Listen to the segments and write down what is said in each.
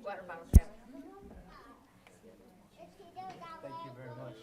water bottle cap. Thank you very much.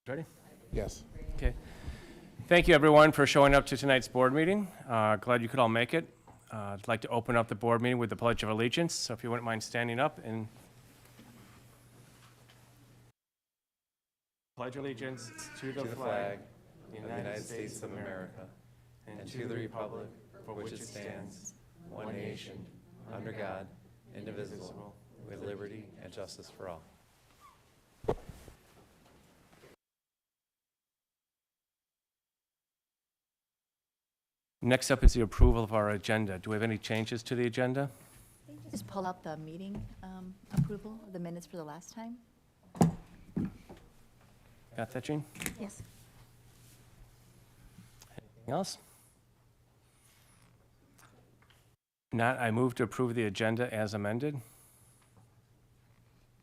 Ready? Yes. Okay. Thank you, everyone, for showing up to tonight's board meeting. Glad you could all make it. I'd like to open up the board meeting with the Pledge of Allegiance. So if you wouldn't mind standing up and pledge allegiance to the flag of the United States of America and to the republic for which it stands, one nation, under God, indivisible, with liberty and justice for all. Next up is the approval of our agenda. Do we have any changes to the agenda? Just pull up the meeting approval, the minutes for the last time? Got that, Jean? Yes. Anything else? If not, I move to approve the agenda as amended.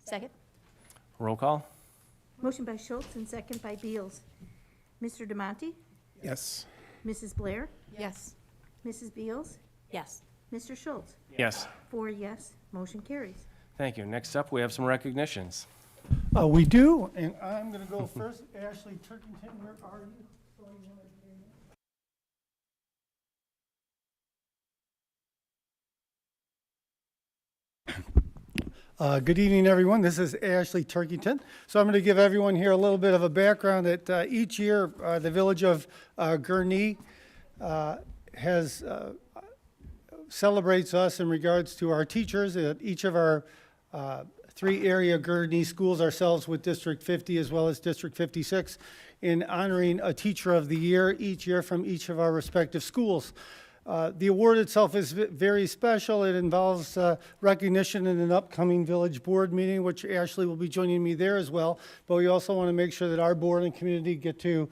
Second? Roll call? Motion by Schultz and second by Beals. Mr. DeMonte? Yes. Mrs. Blair? Yes. Mrs. Beals? Yes. Mr. Schultz? Yes. 4 yes, motion carries. Thank you. Next up, we have some recognitions. We do, and I'm going to go first. Ashley Turkington, where are you? Good evening, everyone. This is Ashley Turkington. So I'm going to give everyone here a little bit of a background that each year the village of Gurnee has celebrates us in regards to our teachers at each of our 3 area Gurnee schools, ourselves with District 50 as well as District 56, in honoring a teacher of the year each year from each of our respective schools. The award itself is very special. It involves recognition in an upcoming village board meeting, which Ashley will be joining me there as well. But we also want to make sure that our board and community get to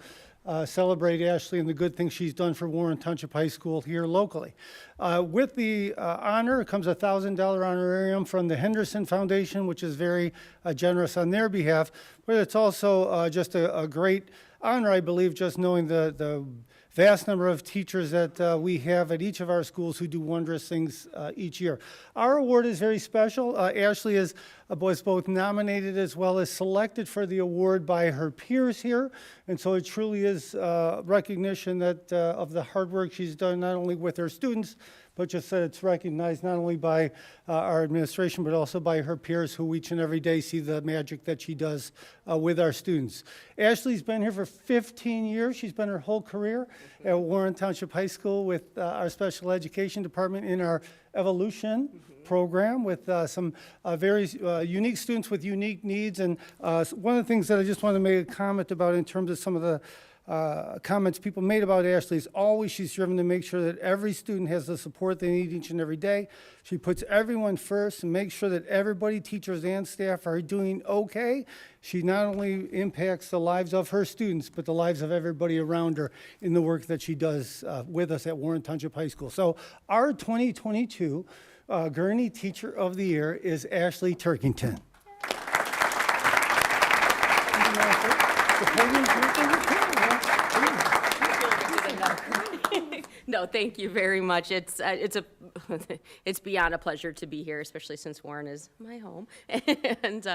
celebrate Ashley and the good things she's done for Warren Township High School here locally. With the honor comes a $1,000 honorarium from the Henderson Foundation, which is very generous on their behalf. But it's also just a great honor, I believe, just knowing the vast number of teachers that we have at each of our schools who do wondrous things each year. Our award is very special. Ashley was both nominated as well as selected for the award by her peers here, and so it truly is recognition that of the hard work she's done, not only with her students, but just that it's recognized not only by our administration, but also by her peers who each and every day see the magic that she does with our students. Ashley's been here for 15 years. She's been her whole career at Warren Township High School with our special education department in our evolution program with some very unique students with unique needs. And one of the things that I just want to make a comment about in terms of some of the comments people made about Ashley is always she's driven to make sure that every student has the support they need each and every day. She puts everyone first and makes sure that everybody, teachers and staff, are doing okay. She not only impacts the lives of her students, but the lives of everybody around her in the work that she does with us at Warren Township High School. So our 2022 Gurnee Teacher of the Year is Ashley Turkington. No, thank you very much. It's beyond a pleasure to be here, especially since Warren is my home. And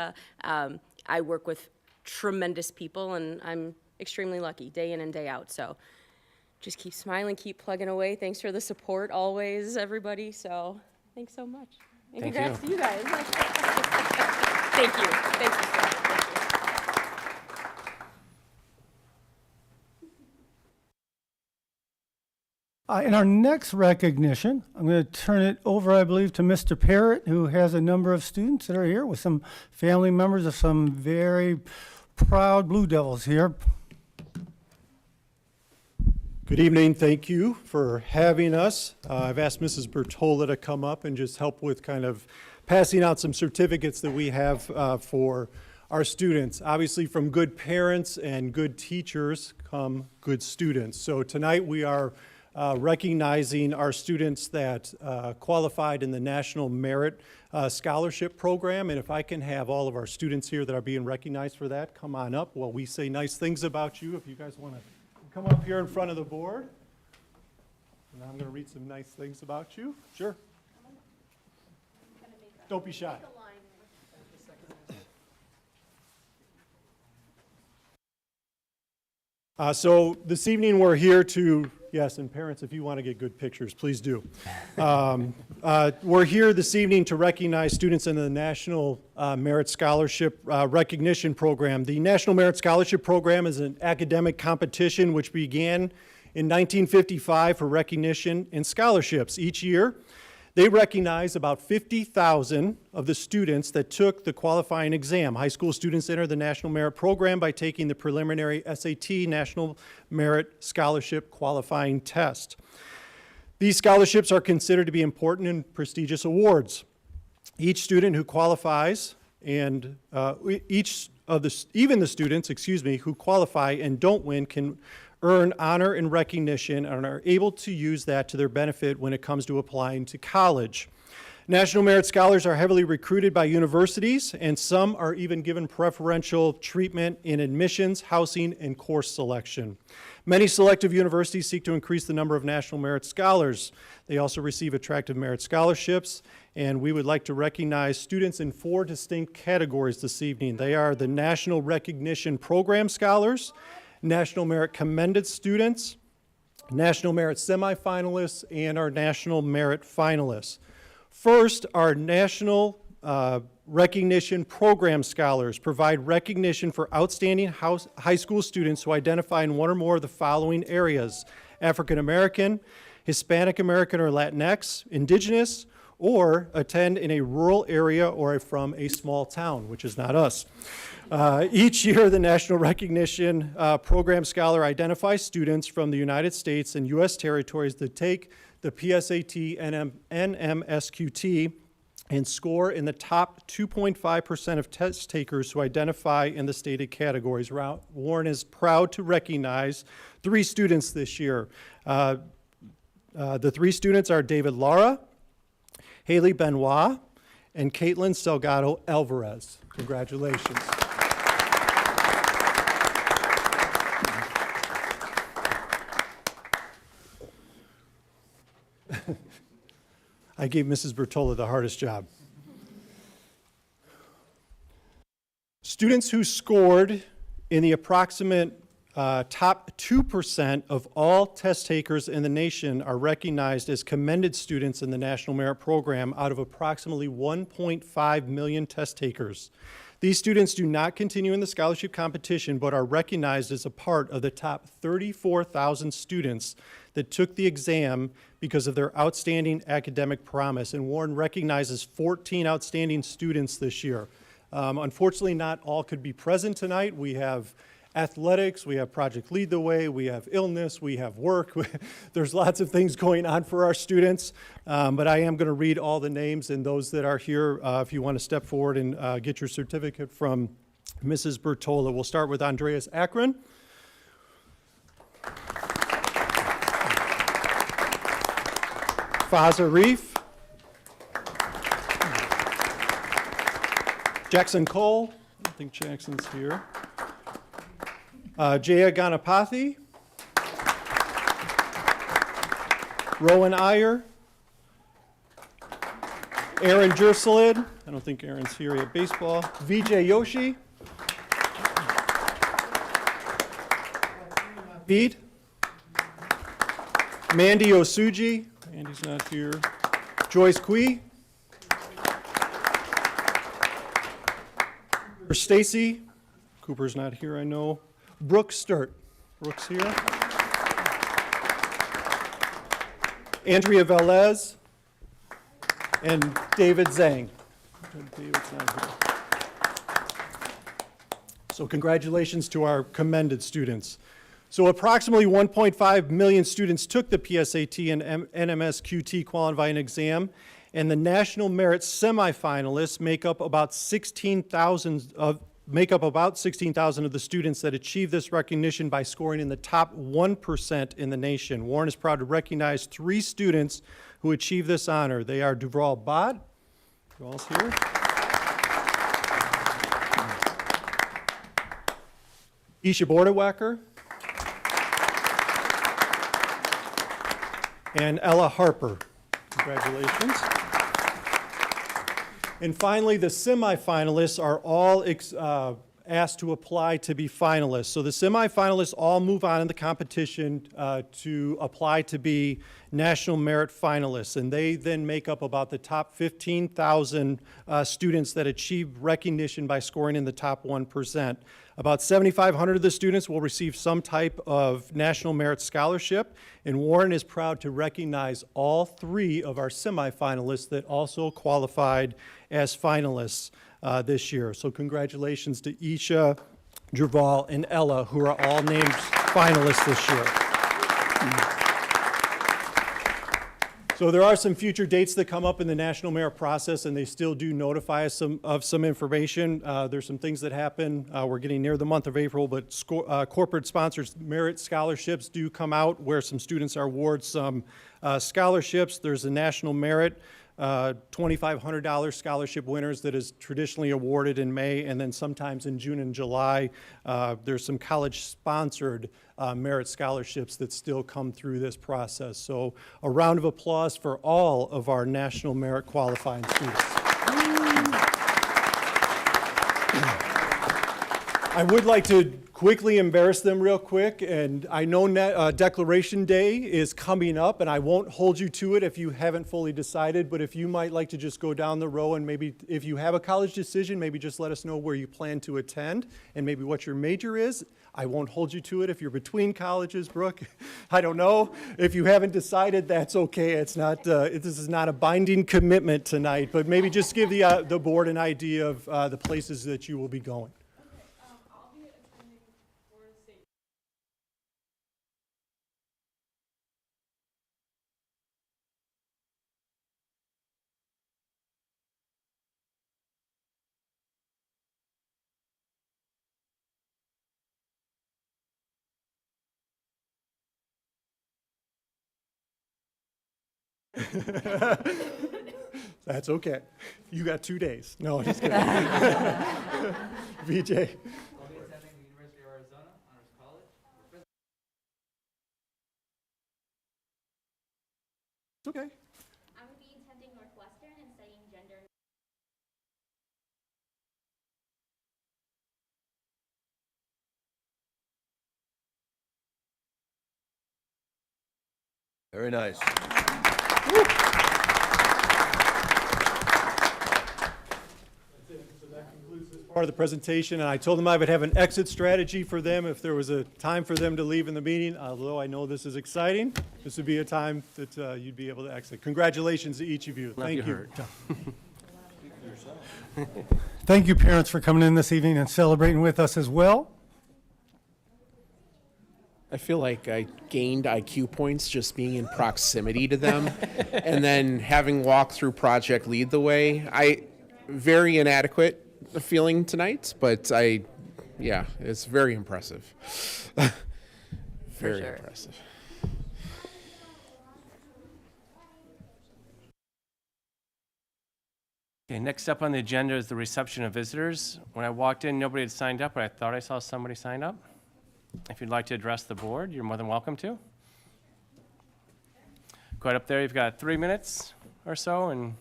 I work with tremendous people, and I'm extremely lucky day in and day out. So just keep smiling, keep plugging away. Thanks for the support always, everybody. So thanks so much. And Thank congrats you. to you guys. Thank you. Thank you so much. In our next recognition, I'm going to turn it over, I believe, to Mr. Parrott, who has a number of students that are here with some family members of some very proud Blue Devils here. Good evening. Thank you for having us. I've asked Mrs. Bertola to come up and just help with kind of passing out some certificates that we have for our students. Obviously, from good parents and good teachers come good students. So tonight we are recognizing our students that qualified in the National Merit Scholarship Program. And if I can have all of our students here that are being recognized for that come on up while we say nice things about you. If you guys want to come up here in front of the board. And I'm going to read some nice things about you. Sure. Don't be shy. So this evening, we're here to, yes, and parents, if you want to get good pictures, please do. We're here this evening to recognize students in the National Merit Scholarship Recognition Program. The National Merit Scholarship Program is an academic competition which began in 1955 for recognition and scholarships. Each year, they recognize about 50,000 of the students that took the qualifying exam. High school students enter the National Merit Program by taking the preliminary SAT National Merit Scholarship Qualifying Test. These scholarships are considered to be important and prestigious awards. Each student who qualifies and even the students, who qualify and don't win can earn honor and recognition and are able to use that to their benefit when it comes to applying to college. National Merit Scholars are heavily recruited by universities, and some are even given preferential treatment in admissions, housing, and course selection. Many selective universities seek to increase the number of National Merit Scholars. They also receive attractive merit scholarships, and we would like to recognize students in 4 distinct categories this evening. They are the National Recognition Program Scholars, National Merit Commended Students, National Merit Semifinalists, and our National Merit Finalists. First, our National Recognition Program Scholars provide recognition for outstanding high school students who identify in one or more of the following areas: African American, Hispanic American or Latinx, Indigenous, or attend in a rural area or from a small town, which is not us. Each year, the National Recognition Program Scholar identifies students from the United States and U.S. territories that take the PSAT and NMSQT and score in the top 2.5% of test takers who identify in the stated categories. Warren is proud to recognize 3 students this year. The 3 students are David Lara, Haley Benoit, and Caitlin Salgado Alvarez. Congratulations. I gave Mrs. Bertola the hardest job. Students who scored in the approximate top 2% of all test takers in the nation are recognized as commended students in the National Merit Program out of approximately 1.5 million test takers. These students do not continue in the scholarship competition, but are recognized as a part of the top 34,000 students that took the exam because of their outstanding academic promise. And Warren recognizes 14 outstanding students this year. Unfortunately, not all could be present tonight. We have athletics, we have Project Lead the Way, we have illness, we have work. There's lots of things going on for our students, but I am going to read all the names, and those that are here, if you want to step forward and get your certificate from Mrs. Bertola. We'll start with Andreas Akron. Faza Reef. Jackson Cole. I don't think Jackson's here. Jaya Ganapathy, Rowan Iyer, Aaron Jersalid, I don't think Aaron's here at baseball, Vijay Yoshi, Veed, Mandy Osuji, Mandy's not here, Joyce Quee, Stacy, Cooper's not here, I know. Brooke Sturt. Brooke's here. Andrea Velez and David Zhang. David's not here. So congratulations to our commended students. So approximately 1.5 million students took the PSAT and NMSQT qualifying exam, and the National Merit semifinalists make up about 16,000 of the students that achieve this recognition by scoring in the top 1% in the nation. Warren is proud to recognize 3 students who achieve this honor. They are Duvral Bott, Duvral's here, Isha Bordewacker, and Ella Harper. Congratulations. And finally, the semifinalists are all asked to apply to be finalists. So the semifinalists all move on in the competition to apply to be National Merit finalists, and they then make up about the top 15,000 students that achieve recognition by scoring in the top 1%. About 7,500 of the students will receive some type of National Merit Scholarship, and Warren is proud to recognize all 3 of our semifinalists that also qualified as finalists this year. So congratulations to Isha, Jerval, and Ella, who are all named finalists this year. So there are some future dates that come up in the National Merit process, and they still do notify us of some information. There's some things that happen. We're getting near the month of April, but corporate sponsors merit scholarships do come out where some students are awarded some scholarships. There's a National Merit $2,500 scholarship winners that is traditionally awarded in May, and then sometimes in June and July. There's some college-sponsored merit scholarships that still come through this process. So a round of applause for all of our National Merit qualifying students. I would like to quickly embarrass them real quick, and I know Declaration Day is coming up, and I won't hold you to it if you haven't fully decided, but if you might like to just go down the row and maybe if you have a college decision, maybe just let us know where you plan to attend and maybe what your major is. I won't hold you to it if you're between colleges, Brooke. I don't know. If you haven't decided, that's okay. It's not, this is not a binding commitment tonight, but maybe just give the board an idea of the places that you will be going. That's okay. You got 2 days. No, just kidding. VJ. I'll be attending the University of Arizona Honors College. It's okay. I'm going to be attending Northwestern and studying gender. Very nice. Part of the presentation, and I told them I would have an exit strategy for them if there was a time for them to leave in the meeting. Although I know this is exciting, this would be a time that you'd be able to exit. Congratulations to each of you. Thank you. Thank you, parents, for coming in this evening and celebrating with us as well. I feel like I gained IQ points just being in proximity to them. And then having walked through Project Lead the Way, very inadequate feeling tonight, but yeah, it's very impressive. Very sure. impressive. Okay, next up on the agenda is the reception of visitors. When I walked in, nobody had signed up, but I thought I saw somebody sign up. If you'd like to address the board, you're more than welcome to. Go ahead up there, you've got 3 minutes or so, and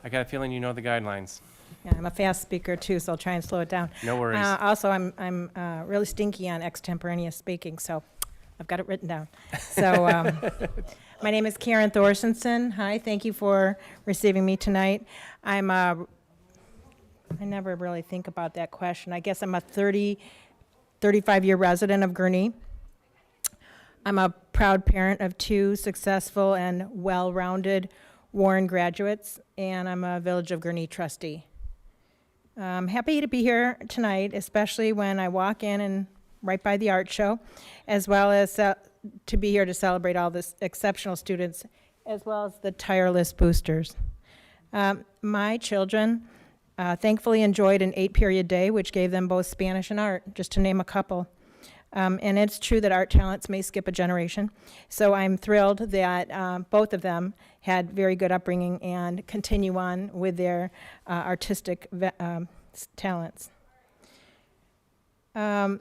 I got a feeling you know the guidelines. Yeah, I'm a fast speaker too, so I'll try and slow it down. No worries. Also, I'm really stinky on extemporaneous speaking, so I've got it written down. So my name is Karen Thorstensen. Hi, thank you for receiving me tonight. I never really think about that question. I guess I'm a 35-year resident of Gurnee. I'm a proud parent of 2 successful and well-rounded Warren graduates, and I'm a Village of Gurnee trustee. I'm happy to be here tonight, especially when I walk in and right by the art show, as well as to be here to celebrate all the exceptional students, as well as the tireless boosters. My children thankfully enjoyed an 8-period day, which gave them both Spanish and art, just to name a couple. And it's true that art talents may skip a generation. So I'm thrilled that both of them had very good upbringing and continue on with their artistic talents. I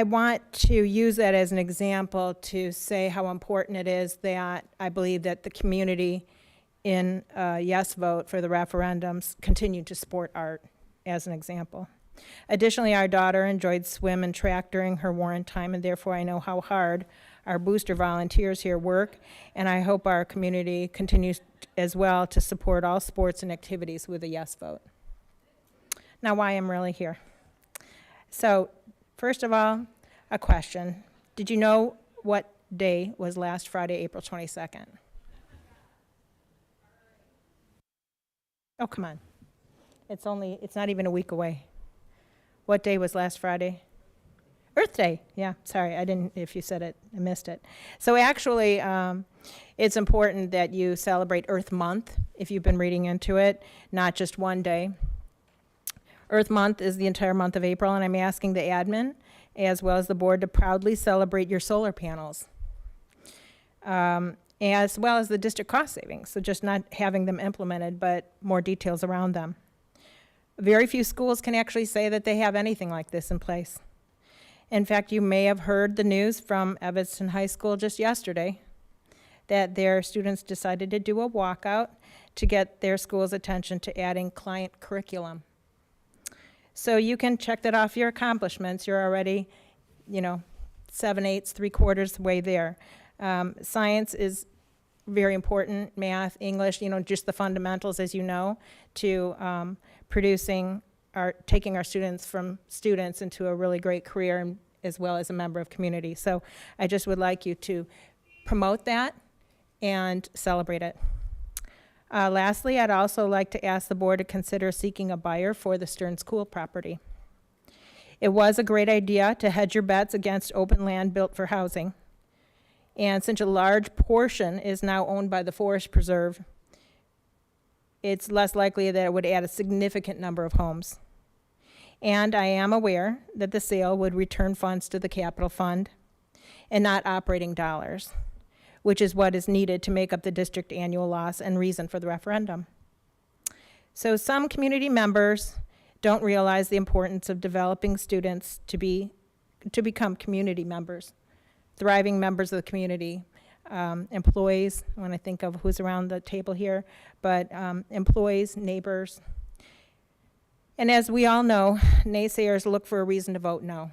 want to use that as an example to say how important it is that I believe that the community in a yes vote for the referendums continue to support art, as an example. Additionally, our daughter enjoyed swim and track during her Warren time, and therefore I know how hard our booster volunteers here work, and I hope our community continues as well to support all sports and activities with a yes vote. Now, why I'm really here. So, first of all, a question. Did you know what day was last Friday, April 22nd? Oh, come on. It's not even a week away. What day was last Friday? Earth Day. Yeah, sorry, if you said it, I missed it. So actually, it's important that you celebrate Earth Month, if you've been reading into it, not just one day. Earth Month is the entire month of April, and I'm asking the admin, as well as the board, to proudly celebrate your solar panels, as well as the district cost savings, so just not having them implemented, but more details around them. Very few schools can actually say that they have anything like this in place. In fact, you may have heard the news from Evanston High School just yesterday that their students decided to do a walkout to get their school's attention to adding client curriculum. So you can check that off your accomplishments. You're already, 7/8, 3/4 way there. Science is very important, math, English, just the fundamentals, as you know, to taking our students from students into a really great career, and as well as a member of community. So I just would like you to promote that and celebrate it. Lastly, I'd also like to ask the board to consider seeking a buyer for the Stern School property. It was a great idea to hedge your bets against open land built for housing. And since a large portion is now owned by the Forest Preserve, it's less likely that it would add a significant number of homes. And I am aware that the sale would return funds to the capital fund and not operating dollars, which is what is needed to make up the district annual loss and reason for the referendum. So some community members don't realize the importance of developing students to become community members, thriving members of the community, employees, when I think of who's around the table here, but employees, neighbors. And as we all know, naysayers look for a reason to vote no.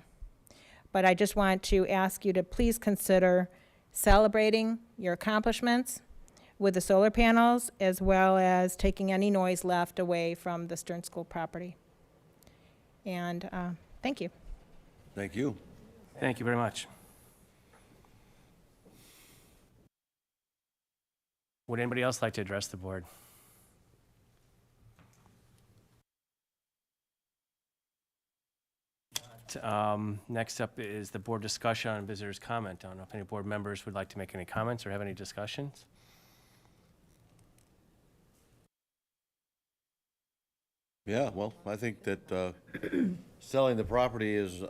But I just want to ask you to please consider celebrating your accomplishments with the solar panels, as well as taking any noise left away from the Stern School property. And thank you. Thank you. Thank you very much. Would anybody else like to address the board? Next up is the board discussion on visitors' comment. I don't know if any board members would like to make any comments or have any discussions. Yeah, well, I think that selling the property is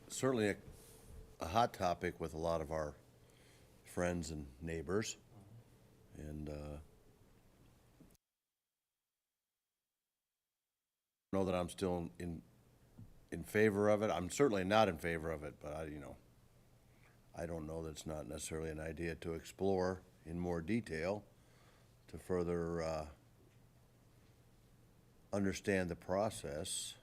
certainly a hot topic with a lot of our friends and neighbors. And I know that I'm still in favor of it. I'm certainly not in favor of it, but I don't know that it's not necessarily an idea to explore in more detail to further understand the process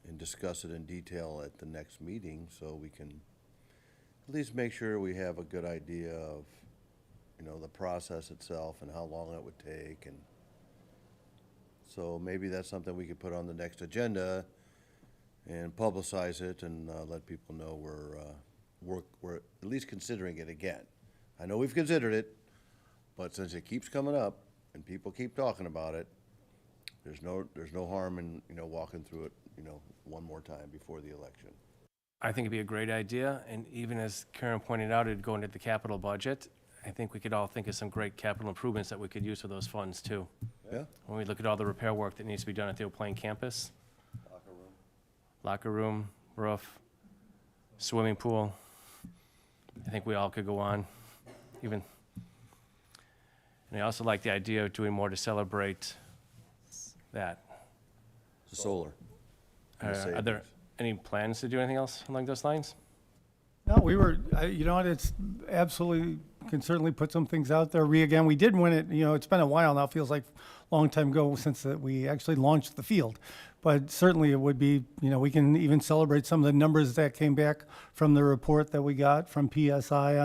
and discuss it in detail at the next meeting, so we can at least make sure we have a good idea of the process itself and how long it would take. And so maybe that's something we could put on the next agenda and publicize it and let people know we're at least considering it again. I know we've considered it, but since it keeps coming up and people keep talking about it, there's no harm in walking through it one more time before the election. I think it'd be a great idea, and even as Karen pointed out, it'd go into the capital budget. I think we could all think of some great capital improvements that we could use for those funds too. Yeah. When we look at all the repair work that needs to be done at the Old Plain campus. Locker room, roof, swimming pool. I think we all could go on, even. And I also like the idea of doing more to celebrate that. The solar. and the Are there savings. any plans to do anything else along those lines? No, it's absolutely can certainly put some things out there. Again, we did win it, it's been a while now, feels like a long time ago since we actually launched the field. But certainly it would be, we can even celebrate some of the numbers that came back from the report that we got from PSI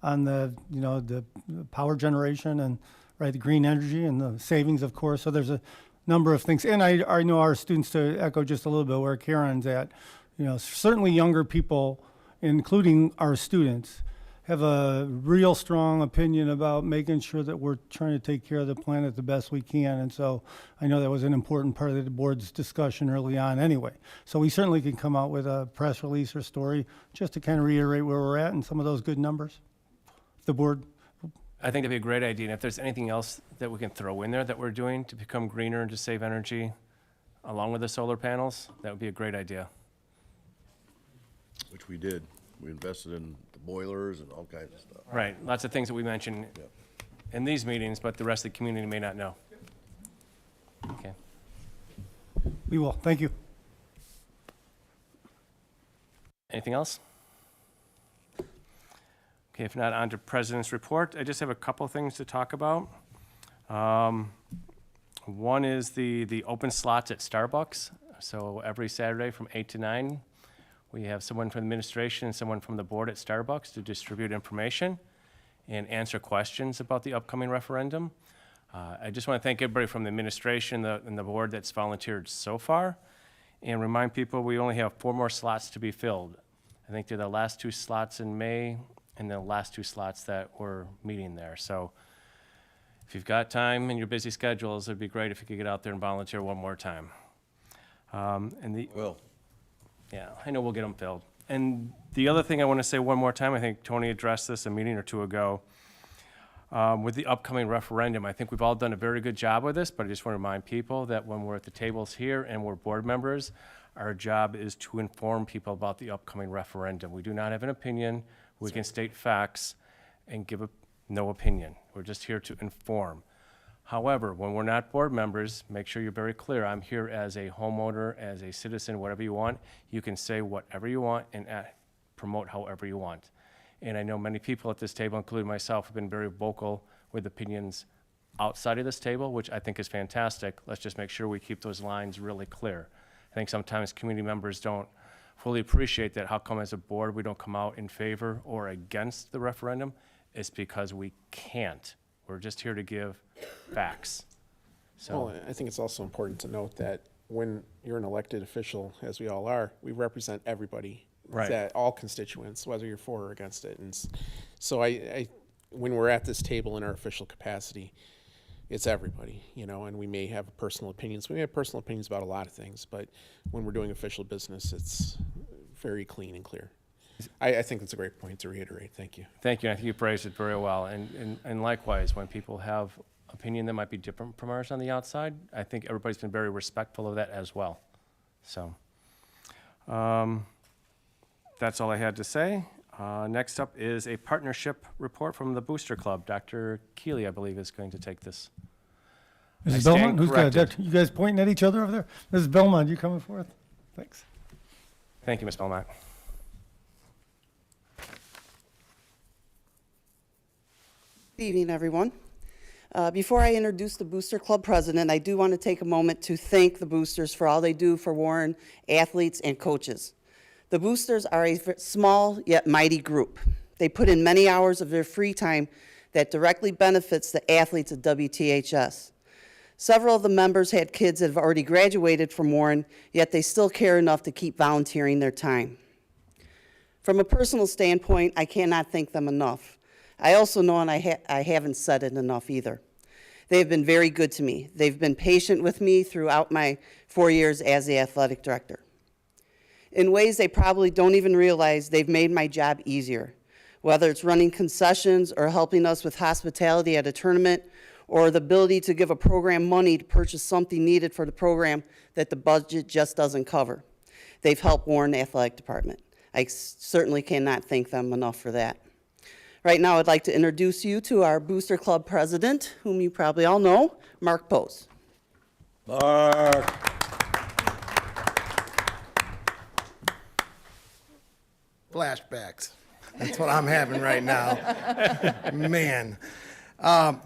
on the, the power generation and, right, the green energy and the savings, of course. So there's a number of things. And I know our students, to echo just a little bit where Karen's at, certainly younger people, including our students, have a real strong opinion about making sure that we're trying to take care of the planet the best we can. And so I know that was an important part of the board's discussion early on anyway. So we certainly can come out with a press release or story just to kind of reiterate where we're at and some of those good numbers. The board. I think that'd be a great idea. And if there's anything else that we can throw in there that we're doing to become greener and to save energy along with the solar panels, that would be a great idea. Which we did. We invested in the boilers and all kinds of stuff. Right, lots of things that we mention Yep. in these meetings, but the rest of the community may not know. Okay. We will. Thank you. Anything else? Okay, if not, on to President's report. I just have a couple things to talk about. One is the open slots at Starbucks. So every Saturday from 8 to 9, we have someone from the administration and someone from the board at Starbucks to distribute information and answer questions about the upcoming referendum. I just want to thank everybody from the administration and the board that's volunteered so far, and remind people we only have 4 more slots to be filled. I think they're the last 2 slots in May and the last 2 slots that we're meeting there. So if you've got time in your busy schedules, it'd be great if you could get out there and volunteer one more time. Well, Yeah, I know we'll get them filled. And the other thing I want to say one more time, I think Tony addressed this a meeting or 2 ago, with the upcoming referendum. I think we've all done a very good job with this, but I just want to remind people that when we're at the tables here and we're board members, our job is to inform people about the upcoming referendum. We do not have an opinion. We can state facts and give no opinion. We're just here to inform. However, when we're not board members, make sure you're very clear. I'm here as a homeowner, as a citizen, whatever you want. You can say whatever you want and promote however you want. And I know many people at this table, including myself, have been very vocal with opinions outside of this table, which I think is fantastic. Let's just make sure we keep those lines really clear. I think sometimes community members don't fully appreciate that. How come as a board we don't come out in favor or against the referendum? It's because we can't. We're just here to give facts. So, Well, I think it's also important to note that when you're an elected official, as we all are, we represent everybody. Right. That all constituents, whether you're for or against it. And so I when we're at this table in our official capacity, it's everybody, and we may have personal opinions. We may have personal opinions about a lot of things, but when we're doing official business, it's very clean and clear. I think that's a great point to reiterate. Thank you. thank you. I think you phrased it very well. And likewise, when people have opinion that might be different from ours on the outside, I think everybody's been very respectful of that as well. So that's all I had to say. Next up is a partnership report from the Booster Club. Dr. Keeley, I believe, is going to take this. I Mrs. stand Belmont, who's got corrected. that? You guys pointing at each other over there? Mrs. Belmont, you coming forth? Thanks. Thank you, Ms. Belmont. Good evening, everyone. Before I introduce the Booster Club president, I do want to take a moment to thank the Boosters for all they do for Warren athletes and coaches. The Boosters are a small yet mighty group. They put in many hours of their free time that directly benefits the athletes at WTHS. Several of the members had kids that have already graduated from Warren, yet they still care enough to keep volunteering their time. From a personal standpoint, I cannot thank them enough. I also know, and I haven't said it enough either, they have been very good to me. They've been patient with me throughout my 4 years as the athletic director. In ways they probably don't even realize, they've made my job easier, whether it's running concessions or helping us with hospitality at a tournament, or the ability to give a program money to purchase something needed for the program that the budget just doesn't cover. They've helped Warren Athletic Department. I certainly cannot thank them enough for that. Right now, I'd like to introduce you to our Booster Club president, whom you probably all know, Mark Pose. Mark. Flashbacks. That's what I'm having right now. Man.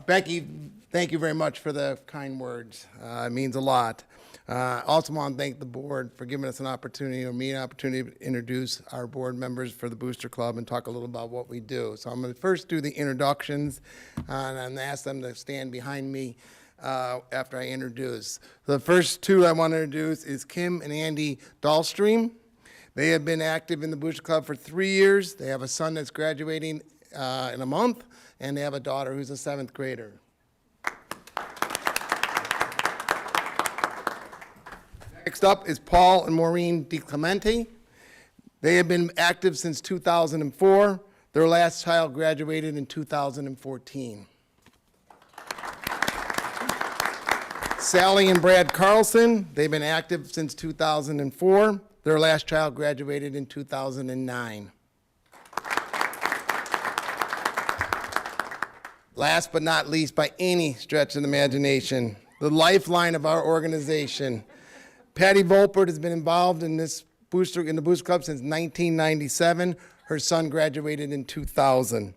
Becky, thank you very much for the kind words. It means a lot. Also want to thank the board for giving us an opportunity, or me an opportunity, to introduce our board members for the Booster Club and talk a little about what we do. So I'm going to first do the introductions, and I'm going to ask them to stand behind me after I introduce. The first two I want to introduce is Kim and Andy Dahlstream. They have been active in the Booster Club for 3 years. They have a son that's graduating in a month, and they have a daughter who's a 7th grader. Next up is Paul and Maureen DiClemente. They have been active since 2004. Their last child graduated in 2014. Sally and Brad Carlson, they've been active since 2004. Their last child graduated in 2009. Last but not least, by any stretch of the imagination, the lifeline of our organization, Patty Volpert has been involved in the Booster Club since 1997. Her son graduated in 2000.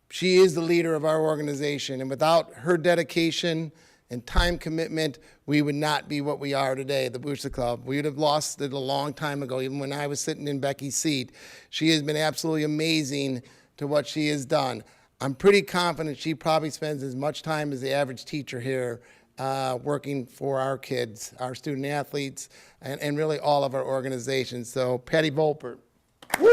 She is the leader of our organization, and without her dedication and time commitment, we would not be what we are today, the Booster Club. We would have lost it a long time ago, even when I was sitting in Becky's seat. She has been absolutely amazing to what she has done. I'm pretty confident she probably spends as much time as the average teacher here working for our kids, our student athletes, and really all of our organizations. So, Patty Volpert. Woo!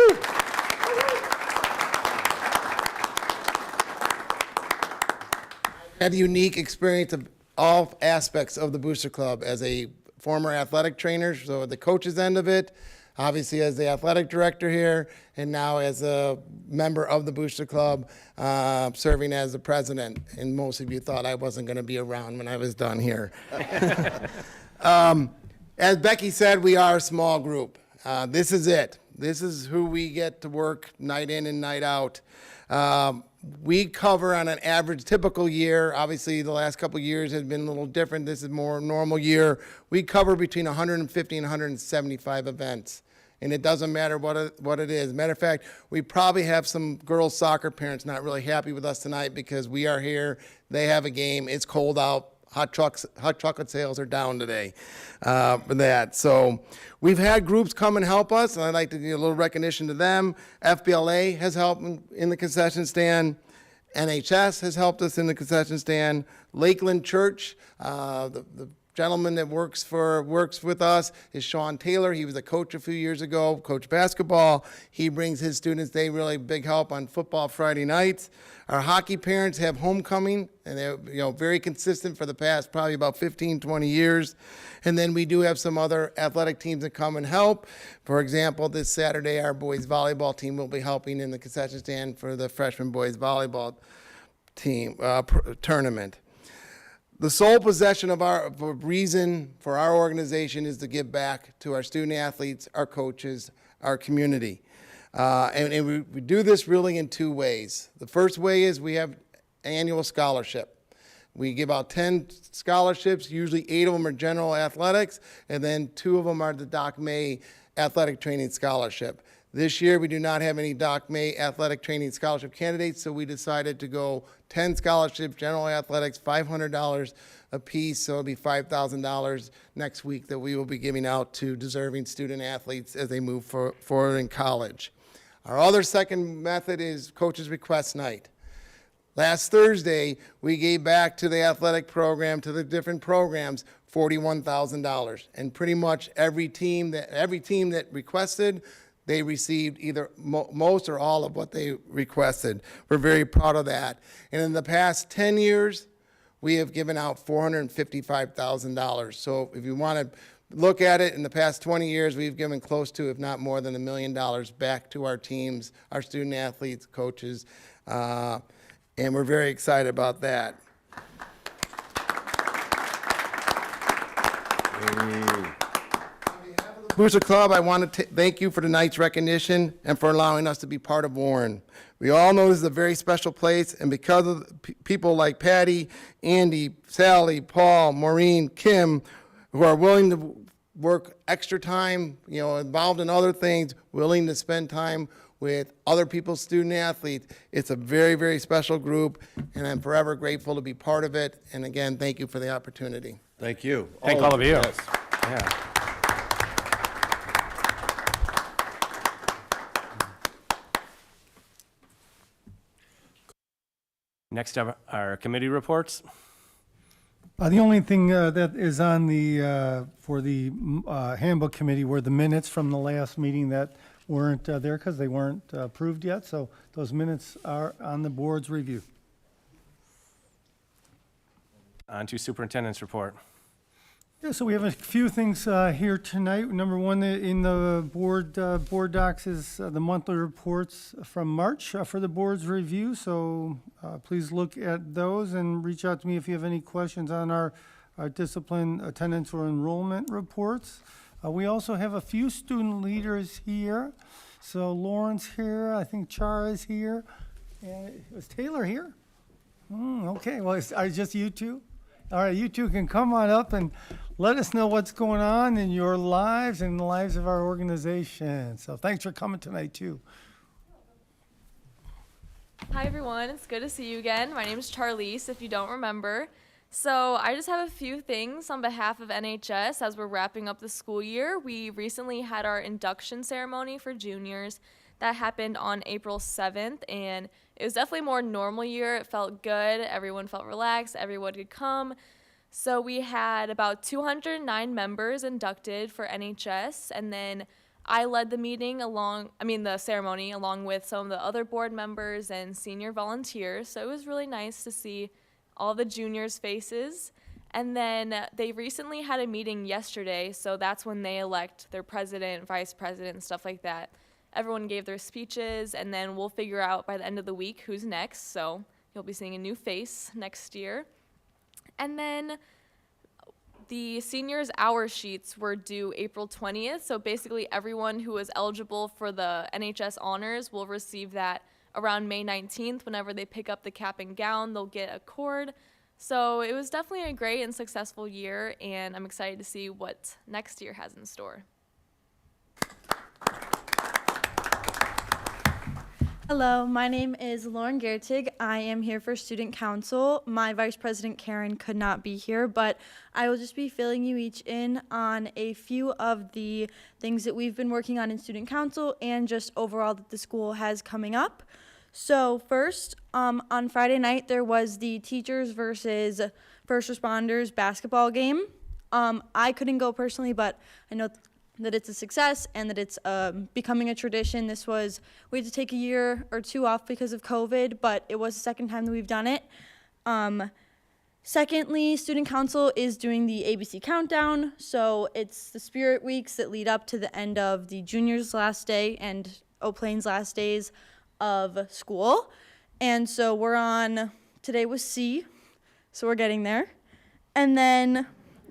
I had a unique experience of all aspects of the Booster Club as a former athletic trainer, so at the coach's end of it, obviously as the athletic director here, and now as a member of the Booster Club, serving as the president. And most of you thought I wasn't going to be around when I was done here. As Becky said, we are a small group. This is it. This is who we get to work night in and night out. We cover on an average typical year. Obviously, the last couple of years has been a little different. This is more normal year. We cover between 150 and 175 events. And it doesn't matter what it is. Matter of fact, we probably have some girls' soccer parents not really happy with us tonight because we are here. They have a game. It's cold out. Hot chocolate sales are down today for that. So we've had groups come and help us, and I'd like to give a little recognition to them. FBLA has helped in the concession stand. NHS has helped us in the concession stand. Lakeland Church, the gentleman that works with us is Sean Taylor. He was a coach a few years ago, coach basketball. He brings his students. They really big help on football Friday nights. Our hockey parents have homecoming, and they're very consistent for the past probably about 15, 20 years. And then we do have some other athletic teams that come and help. For example, this Saturday, our boys volleyball team will be helping in the concession stand for the freshman boys volleyball team tournament. The sole possession of our reason for our organization is to give back to our student athletes, our coaches, our community. And we do this really in two ways. The first way is we have annual scholarship. We give out 10 scholarships, usually 8 of them are general athletics, and then 2 of them are the Doc May Athletic Training Scholarship. This year, we do not have any Doc May Athletic Training Scholarship candidates, so we decided to go 10 scholarships, general athletics, $500 a piece, so it'll be $5,000 next week that we will be giving out to deserving student athletes as they move forward in college. Our other second method is Coach's Request Night. Last Thursday, we gave back to the athletic program, to the different programs, $41,000. And pretty much every team that requested, they received either most or all of what they requested. We're very proud of that. And in the past 10 years, we have given out $455,000. So if you want to look at it, in the past 20 years, we've given close to, if not more than $1 million back to our teams, our student athletes, coaches, and we're very excited about that. Booster Club, I want to thank you for tonight's recognition and for allowing us to be part of Warren. We all know this is a very special place, and because of people like Patty, Andy, Sally, Paul, Maureen, Kim, who are willing to work extra time, involved in other things, willing to spend time with other people's student athletes. It's a very, very special group, and I'm forever grateful to be part of it. And again, thank you for the opportunity. Thank you. Thank all of you. Yes. Yeah. Next up are committee reports. The only thing that is on the, for the handbook committee were the minutes from the last meeting that weren't there because they weren't approved yet. So those minutes are on the board's review. On to superintendent's report. Yeah, so we have a few things here tonight. Number one, in the board docs is the monthly reports from March for the board's review. So please look at those and reach out to me if you have any questions on our discipline, attendance, or enrollment reports. We also have a few student leaders here. So Lauren's here, I think Char is here. And was Taylor here? Okay, well, are just you two? All right, you two can come on up and let us know what's going on in your lives and the lives of our organization. So thanks for coming tonight, too. Hi, everyone. It's good to see you again. My name is Charlize, if you don't remember. So I just have a few things on behalf of NHS as we're wrapping up the school year. We recently had our induction ceremony for juniors. That happened on April 7th, and it was definitely a more normal year. It felt good. Everyone felt relaxed. Everyone could come. So we had about 209 members inducted for NHS, and then I led the the ceremony along with some of the other board members and senior volunteers. So it was really nice to see all the juniors' faces. And then they recently had a meeting yesterday, so that's when they elect their president, vice president, and stuff like that. Everyone gave their speeches, and then we'll figure out by the end of the week who's next. So you'll be seeing a new face next year. And then the seniors' hour sheets were due April 20th. So basically everyone who was eligible for the NHS honors will receive that around May 19th. Whenever they pick up the cap and gown, they'll get a cord. So it was definitely a great and successful year, and I'm excited to see what next year has in store. Hello, my name is Lauren Gertig. I am here for Student Council. My Vice President Karen could not be here, but I will just be filling you each in on a few of the things that we've been working on in Student Council and just overall that the school has coming up. So first, on Friday night, there was the teachers versus first responders basketball game. I couldn't go personally, but I know that it's a success and that it's becoming a tradition. We had to take a year or two off because of COVID, but it was the second time that we've done it. Secondly, Student Council is doing the ABC Countdown. So it's the spirit weeks that lead up to the end of the juniors' last day and O'Plain's last days of school. And so today was C, so we're getting there. And then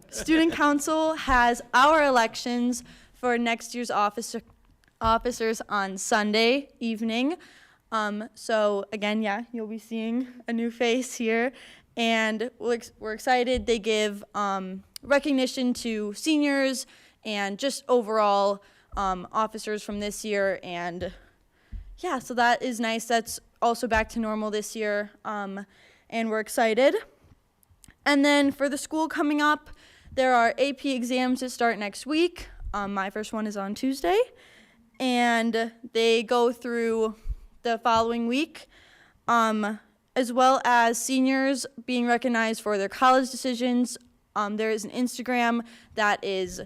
Student Council has our elections for next year's officers on Sunday evening. So again, you'll be seeing a new face here, and we're excited. They give recognition to seniors and just overall officers from this year, and yeah, so that is nice. That's also back to normal this year, and we're excited. And then for the school coming up, there are AP exams that start next week. My first one is on Tuesday, and they go through the following week, as well as seniors being recognized for their college decisions. There is an Instagram that is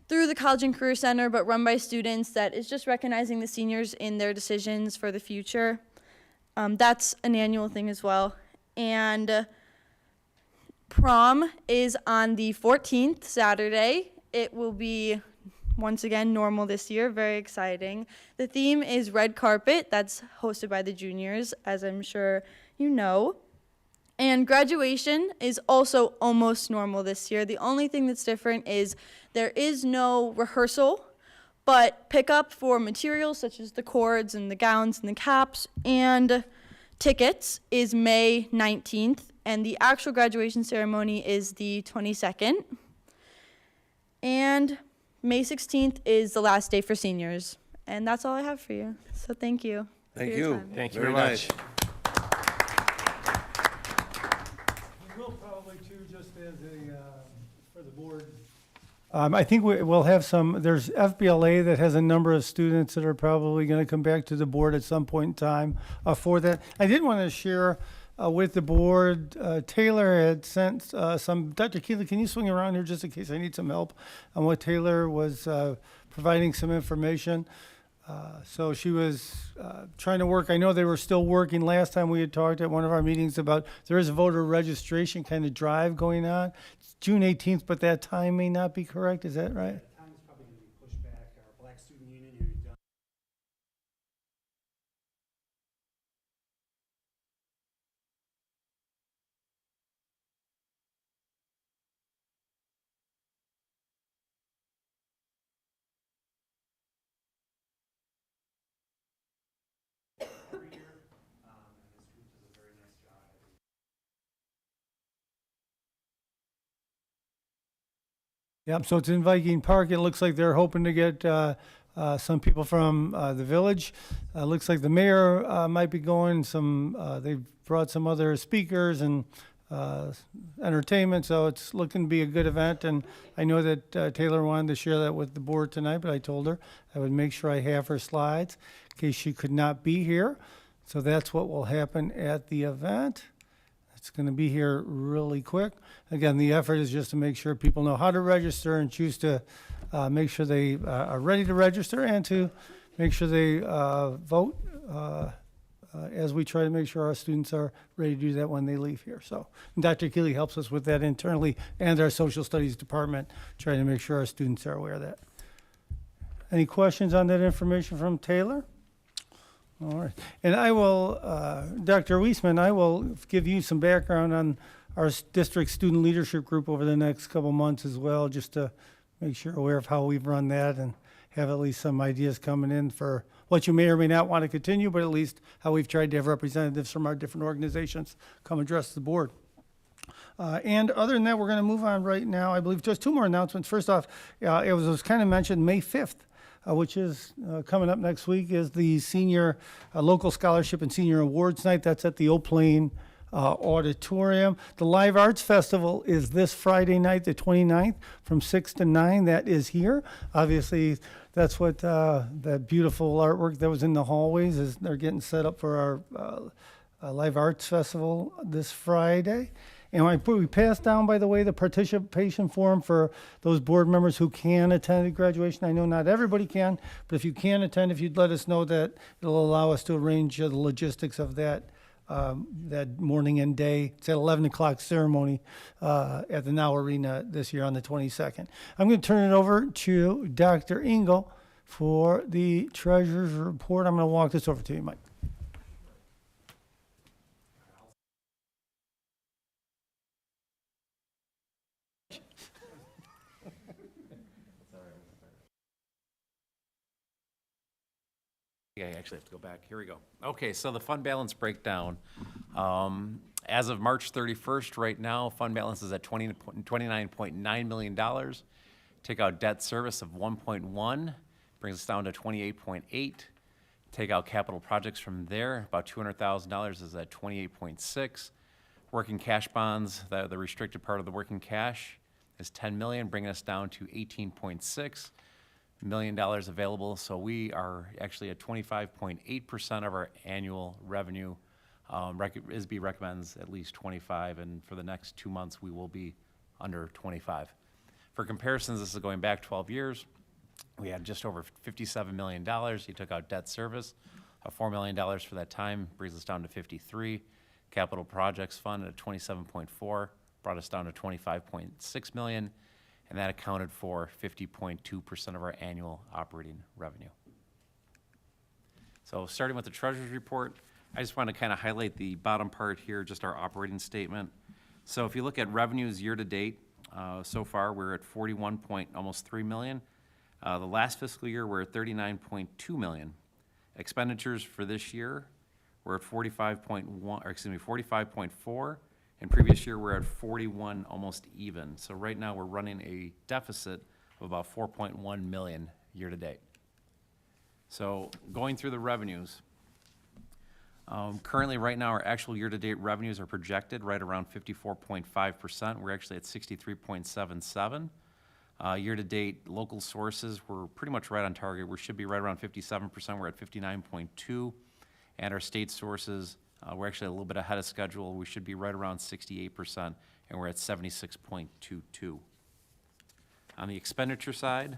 through the College and Career Center, but run by students, that is just recognizing the seniors in their decisions for the future. That's an annual thing as well. And prom is on the 14th, Saturday. It will be, once again, normal this year, very exciting. The theme is Red Carpet. That's hosted by the juniors, as I'm sure you know. And graduation is also almost normal this year. The only thing that's different is there is no rehearsal, but pickup for materials such as the cords and the gowns and the caps and tickets is May 19th, and the actual graduation ceremony is the 22nd. And May 16th is the last day for seniors, And that's all I have for you. So thank you. Thank for your you. time. Thank you Very very nice. much. We will probably too, just as a, for the board. I think we'll have there's FBLA that has a number of students that are probably going to come back to the board at some point in time for that. I did want to share with the board, Taylor had sent some, Dr. Keeley, can you swing around here just in case I need some help on what Taylor was providing some information. So she was trying to work. I know they were still working. Last time we had talked at one of our meetings about there is a voter registration kind of drive going on. It's June 18th, but that time may not be correct. Is that right? Time's probably going to be pushed back. Our Black Student Union, who's done every year, and this group does a very nice job. Yep, so it's in Viking Park. It looks like they're hoping to get some people from the village. Looks like the mayor might be going. They've brought some other speakers and entertainment, so it's looking to be a good event. And I know that Taylor wanted to share that with the board tonight, but I told her I would make sure I have her slides in case she could not be here. So that's what will happen at the event. It's going to be here really quick. Again, the effort is just to make sure people know how to register and choose to make sure they are ready to register and to make sure they vote as we try to make sure our students are ready to do that when they leave here. So Dr. Keeley helps us with that internally, and our social studies department trying to make sure our students are aware of that. Any questions on that information from Taylor? All right. And I will, Dr. Weisman, I will give you some background on our district student leadership group over the next couple months as well, just to make sure you're aware of how we've run that and have at least some ideas coming in for what you may or may not want to continue, but at least how we've tried to have representatives from our different organizations come address the board. And other than that, we're going to move on right now. I believe just two more announcements. First off, it was kind of mentioned May 5th. Which is coming up next week, is the senior local scholarship and senior awards night. That's at the Old Plain Auditorium. The Live Arts Festival is this Friday night, the 29th, from 6 to 9. That is here. Obviously, that's what that beautiful artwork that was in the hallways is. They're getting set up for our Live Arts Festival this Friday. And we passed down, by the way, the participation form for those board members who can attend a graduation. I know not everybody can, but if you can attend, if you'd let us know that, it'll allow us to arrange the logistics of that that morning and day. It's at 11 o'clock ceremony at the Now Arena this year on the 22nd. I'm going to turn it over to Dr. Engel for the treasurer's report. I'm going to walk this over to you, Mike. I actually have to go back. Here we go. Okay, so the fund balance breakdown. As of March 31st, right now, fund balance is at $29.9 million. Take out debt service of 1.1, brings us down to 28.8. Take out capital projects from there, about $200,000 is at 28.6. Working cash bonds, the restricted part of the working cash is 10 million, bringing us down to 18.6 million dollars available. So we are actually at 25.8% of our annual revenue. ISB recommends at least 25, and for the next 2 months we will be under 25. For comparisons, this is going back 12 years. We had just over $57 million. You took out debt service of $4 million for that time, brings us down to 53. Capital projects fund at 27.4 brought us down to 25.6 million, and that accounted for 50.2% of our annual operating revenue. So starting with the treasurer's report, I just want to kind of highlight the bottom part here, just our operating statement. So if you look at revenues year to date, so far we're at almost 3 million. The last fiscal year we're at 39.2 million. Expenditures for this year we're at 45.4, and previous year we're at 41, almost even. So right now we're running a deficit of about 4.1 million year to date. So going through the revenues. Currently, right now, our actual year-to-date revenues are projected right around 54.5%. We're actually at 63.77. Year-to-date local sources, we're pretty much right on target. We should be right around 57%. We're at 59.2. And our state sources, we're actually a little bit ahead of schedule. We should be right around 68%, and we're at 76.22. On the expenditure side,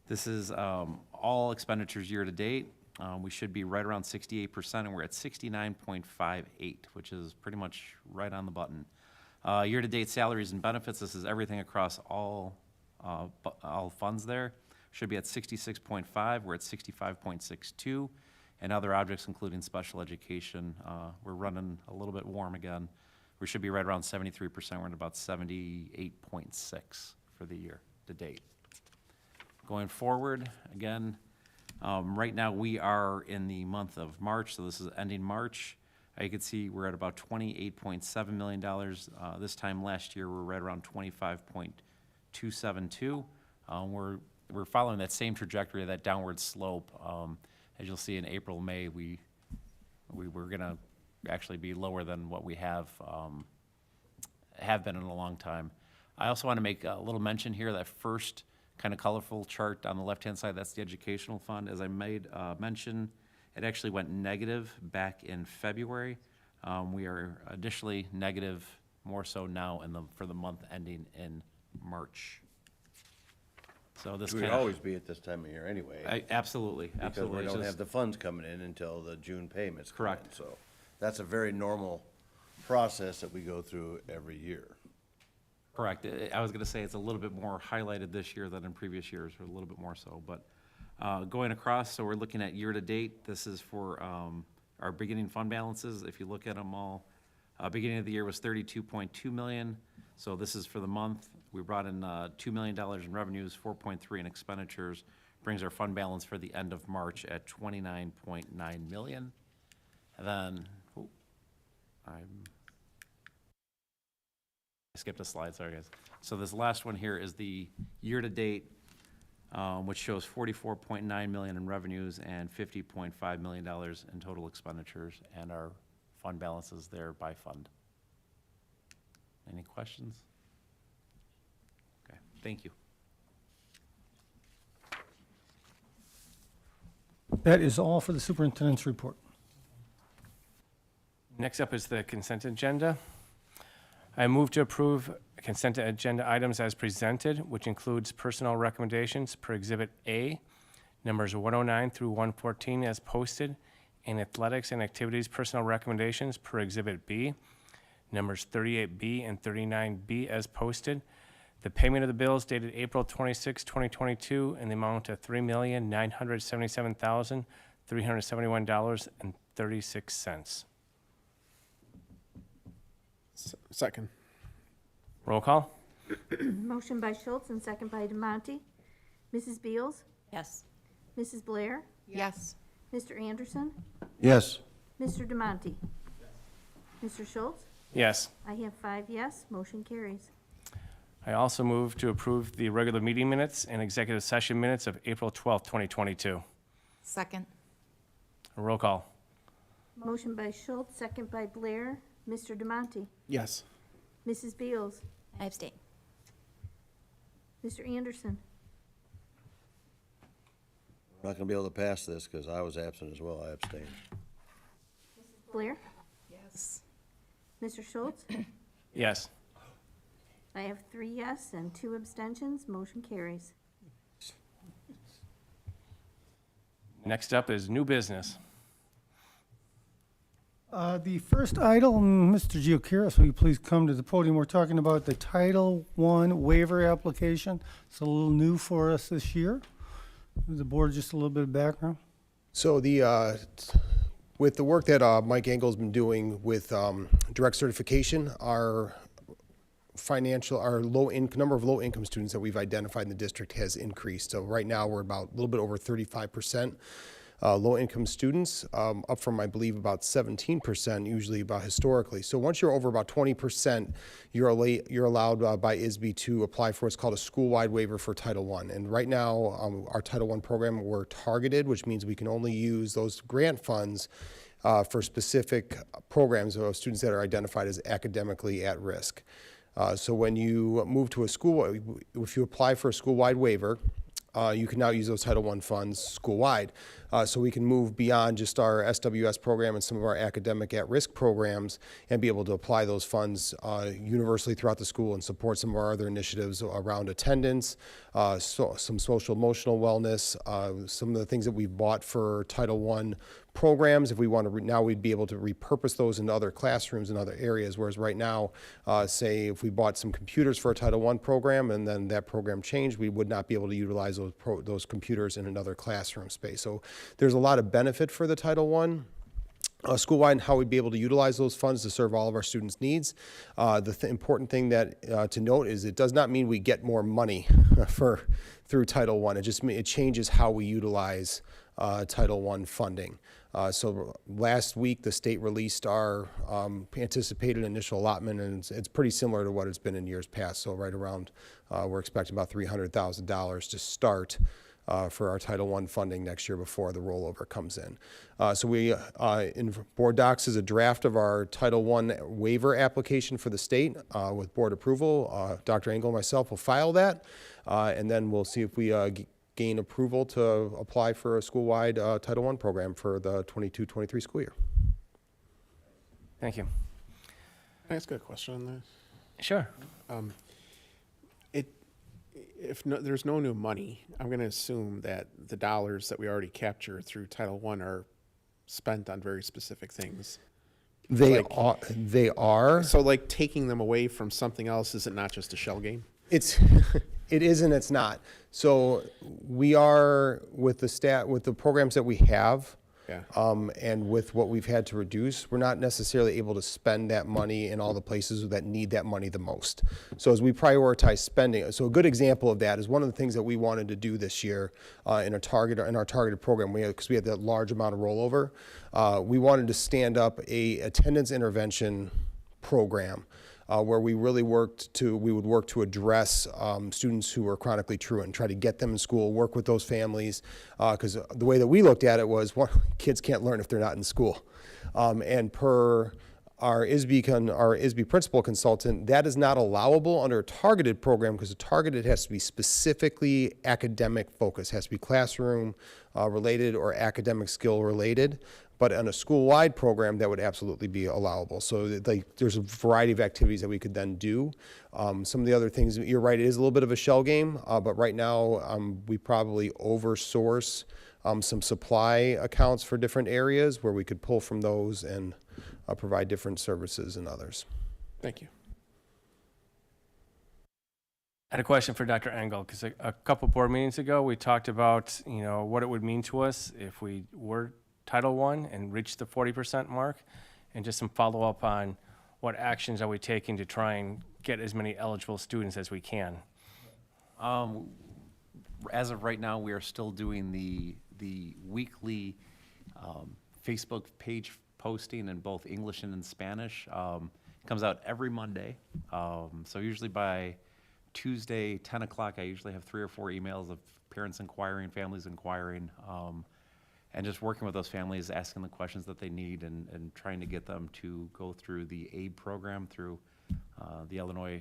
this is all expenditures year-to-date. We should be right around 68%, and we're at 69.58, which is pretty much right on the button. Year-to-date salaries and benefits, this is everything across all funds there. Should be at 66.5, we're at 65.62. And other objects, including special education, we're running a little bit warm again. We should be right around 73%, we're at about 78.6 for the year to date. Going forward, again, right now we are in the month of March, so this is ending March. You can see we're at about $28.7 million. This time last year, we were right around 25.272. We're following that same trajectory, that downward slope. As you'll see in April, May, we were gonna actually be lower than what we have been in a long time. I also want to make a little mention here, that first kind of colorful chart on the left-hand side, that's the educational fund. As I made mention, it actually went negative back in February. We are additionally negative more so now for the month ending in March. So this We'd kind always be at this time of year anyway. Absolutely, absolutely. Because we It's don't just- have the funds coming in until the June payments come in. Correct. So that's a very normal process that we go through every year. Correct. I was gonna say it's a little bit more highlighted this year than in previous years, or a little bit more so, but, going across, so we're looking at year-to-date. This is for, our beginning fund balances. If you look at them all, beginning of the year was 32.2 million. So this is for the month. We brought in, $2 million in revenues, 4.3 in expenditures, brings our fund balance for the end of March at 29.9 million. And then, I skipped a slide, sorry guys. So this last one here is the year-to-date, which shows 44.9 million in revenues and $50.5 million in total expenditures, and our fund balances there by fund. Any questions? Okay, thank you. That is all for the superintendent's report. Next up is the consent agenda. I move to approve consent agenda items as presented, which includes personnel recommendations per Exhibit A, numbers 109 through 114 as posted, and athletics and activities personnel recommendations per Exhibit B, numbers 38B and 39B as posted. The payment of the bills dated April 26, 2022, in the amount of $3,977,371.36. Second. Roll call? Motion by Schultz and second by DeMonte. Mrs. Beals? Yes. Mrs. Blair? Yes. Mr. Anderson? Yes. Mr. DeMonte? Mr. Schultz? Yes. I have 5 yes, motion carries. I also move to approve the regular meeting minutes and executive session minutes of April 12th, 2022. Second. Roll call? Motion by Schultz, second by Blair. Mr. DeMonte? Yes. Mrs. Beals? I abstain. Mr. Anderson? We're not gonna be able to pass this because I was absent as well. I abstained. Blair? Yes. Mr. Schultz? Yes. I have 3 yes and 2 abstentions, motion carries. Next up is new business. The first item, Mr. Giukiris, will you please come to the podium? We're talking about the Title I waiver application. It's a little new for us this year. The board, just a little bit of background. So with the work that Mike Engel's been doing with direct certification, our number of low-income students that we've identified in the district has increased. So right now, we're about a little bit over 35%. low-income students, up from, I believe, about 17%, usually about historically. So once you're over about 20%, you're allowed by ISB to apply for what's called a school-wide waiver for Title I. And right now, our Title I program, we're targeted, which means we can only use those grant funds for specific programs of students that are identified as academically at risk. So when you move to a school, if you apply for a school-wide waiver, you can now use those Title I funds school-wide. So we can move beyond just our SWS program and some of our academic at-risk programs and be able to apply those funds universally throughout the school and support some of our other initiatives around attendance, some social emotional wellness, some of the things that we've bought for Title I programs. If we want to, now we'd be able to repurpose those into other classrooms and other areas, whereas right now, say if we bought some computers for a Title I program and then that program changed, we would not be able to utilize those computers in another classroom space. So there's a lot of benefit for the Title I school-wide and how we'd be able to utilize those funds to serve all of our students' needs. The important thing that to note is it does not mean we get more money through Title I. It changes how we utilize Title I funding. So last week, the state released our anticipated initial allotment, and it's pretty similar to what it's been in years past. So right around, we're expecting about $300,000 to start for our Title I funding next year before the rollover comes in. So we, in board docs is a draft of our Title I waiver application for the state with board approval. Dr. Engel and myself will file that, and then we'll see if we gain approval to apply for a school-wide Title I program for the 22-23 school year. Thank you. Can I ask a question on this? Sure. If there's no new money, I'm going to assume that the dollars that we already capture through Title I are spent on very specific things. They are. So like taking them away from something else, is it not just a shell game? It is and it's not. So we are with the programs that we have, and with what we've had to reduce, we're not necessarily able to spend that money in all the places that need that money the most. So as we prioritize spending, so a good example of that is one of the things that we wanted to do this year in our targeted program, because we had that large amount of rollover, we wanted to stand up a attendance intervention program. Where we really would work to address students who are chronically truant, try to get them in school, work with those families, because the way that we looked at it was, kids can't learn if they're not in school. And per our ISB principal consultant, that is not allowable under a targeted program, because a targeted has to be specifically academic focused, has to be classroom related or academic skill related. But on a school-wide program, that would absolutely be allowable. So there's a variety of activities that we could then do. Some of the other things, you're right, it is a little bit of a shell game, but right now we probably oversource some supply accounts for different areas where we could pull from those and provide different services and others. Thank you. I had a question for Dr. Engel, because a couple board meetings ago, we talked about, what it would mean to us if we were Title I and reach the 40% mark, and just some follow-up on what actions are we taking to try and get as many eligible students as we can. As of right now, we are still doing the weekly Facebook page posting in both English and in Spanish. It comes out every Monday. So usually by Tuesday, 10 o'clock, I usually have 3 or 4 emails of parents inquiring, families inquiring, and just working with those families, asking the questions that they need, and trying to get them to go through the aid program through the Illinois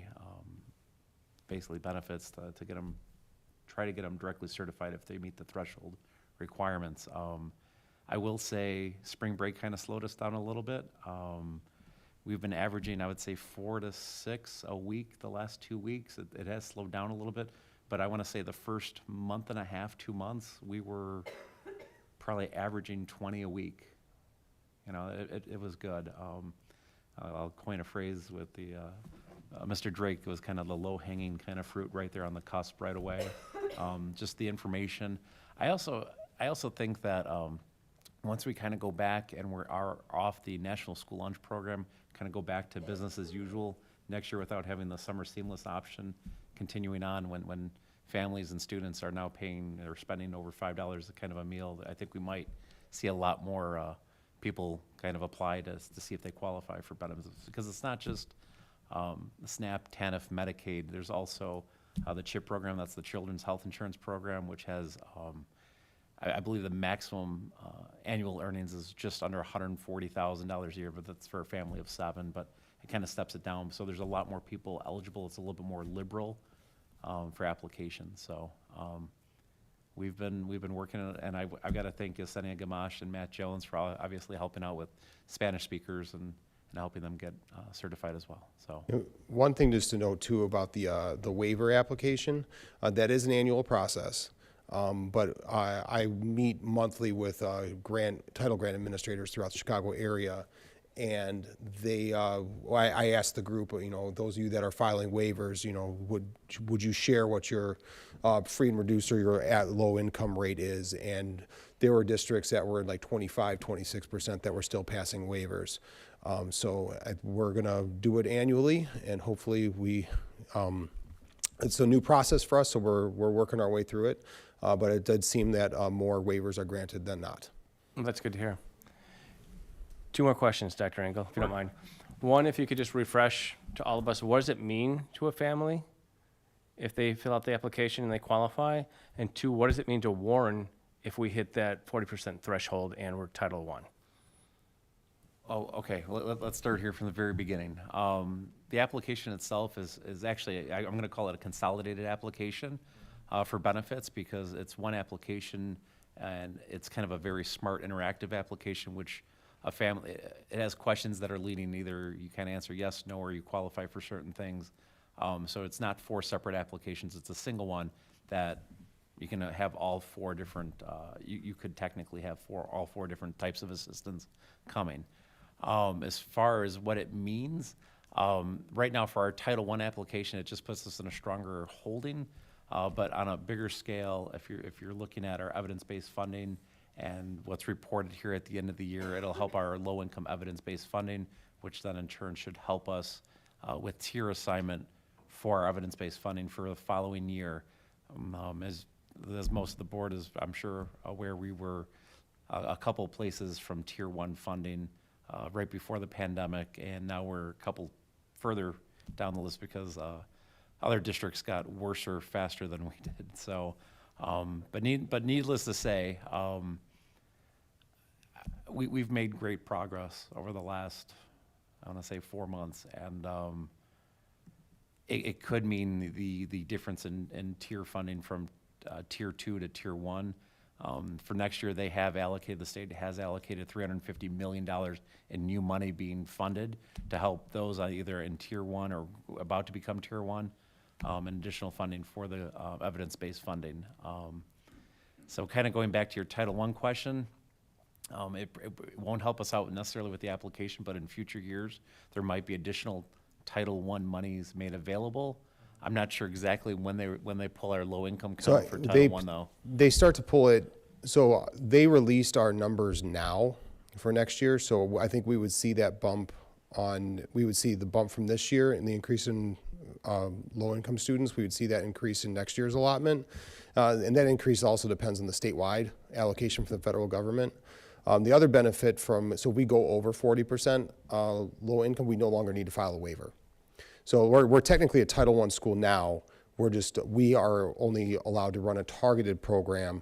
basically benefits to get them, try to get them directly certified if they meet the threshold requirements. I will say spring break kind of slowed us down a little bit. We've been averaging, I would say, 4 to 6 a week the last 2 weeks. It has slowed down a little bit, but I want to say the first month and a half, 2 months, we were probably averaging 20 a week. It was good. I'll coin a phrase with the Mr. Drake. It was kind of the low-hanging kind of fruit right there on the cusp right away. Just the information. I also think that once we kind of go back and are off the National School Lunch Program, kind of go back to business as usual next year without having the summer seamless option continuing on when families and students are now paying or spending over $5 a kind of a meal, I think we might see a lot more people kind of apply to see if they qualify for benefits. Because it's not just the SNAP, TANF, Medicaid. There's also the CHIP program, that's the Children's Health Insurance Program, which has, I believe the maximum annual earnings is just under $140,000 a year, but that's for a family of 7, but it kind of steps it down. So there's a lot more people eligible. It's a little bit more liberal for applications. So we've been working on it, and I've got to thank Yesenia Gamache and Matt Jones for obviously helping out with Spanish speakers and helping them get certified as well. So One thing just to note too about the waiver application, that is an annual process. But I meet monthly with title grant administrators throughout the Chicago area, and I asked the group, those of you that are filing waivers, would you share what your free and reduced or your at low income rate is? And there were districts that were like 25, 26% that were still passing waivers. So we're gonna do it annually, and hopefully it's a new process for us, so we're working our way through it. But it did seem that more waivers are granted than not. Well, that's good to hear. 2 more questions, Dr. Engel, if you don't mind. One, if you could just refresh to all of us, what does it mean to a family if they fill out the application and they qualify? And 2, what does it mean to Warren if we hit that 40% threshold and we're Title I? Oh, okay. Well, let's start here from the very beginning. The application itself is actually, I'm going to call it a consolidated application for benefits, because it's one application, and it's kind of a very smart, interactive application, which a family, it has questions that are leading, either you can answer yes, no, or you qualify for certain things. So it's not 4 separate applications. It's a single one that you can have all 4 different, you could technically have all 4 different types of assistance coming. As far as what it means, right now for our Title I application, it just puts us in a stronger holding. But on a bigger scale, if you're looking at our evidence-based funding and what's reported here at the end of the year, it'll help our low-income evidence-based funding, which then in turn should help us with tier assignment for our evidence-based funding for the following year. As most of the board is, I'm sure, aware, we were a couple places from Tier 1 funding right before the pandemic, and now we're a couple further down the list because other districts got worse or faster than we did. So, but needless to say, we've made great progress over the last, I want to say 4 months, and it could mean the difference in tier funding from Tier 2 to Tier 1. For next year, the state has allocated $350 million in new money being funded to help those either in Tier 1 or about to become Tier 1, and additional funding for the evidence-based funding. So kind of going back to your Title I question, it won't help us out necessarily with the application, but in future years, there might be additional Title I monies made available. I'm not sure exactly when they pull our low-income count for Title I, though. They start to pull it, so they released our numbers now for next year, so I think we would see that bump we would see the bump from this year and the increase in low-income students. We would see that increase in next year's allotment, and that increase also depends on the statewide allocation from the federal government. The other benefit so we go over 40% low income, we no longer need to file a waiver. So we're technically a Title I school now. We are only allowed to run a targeted program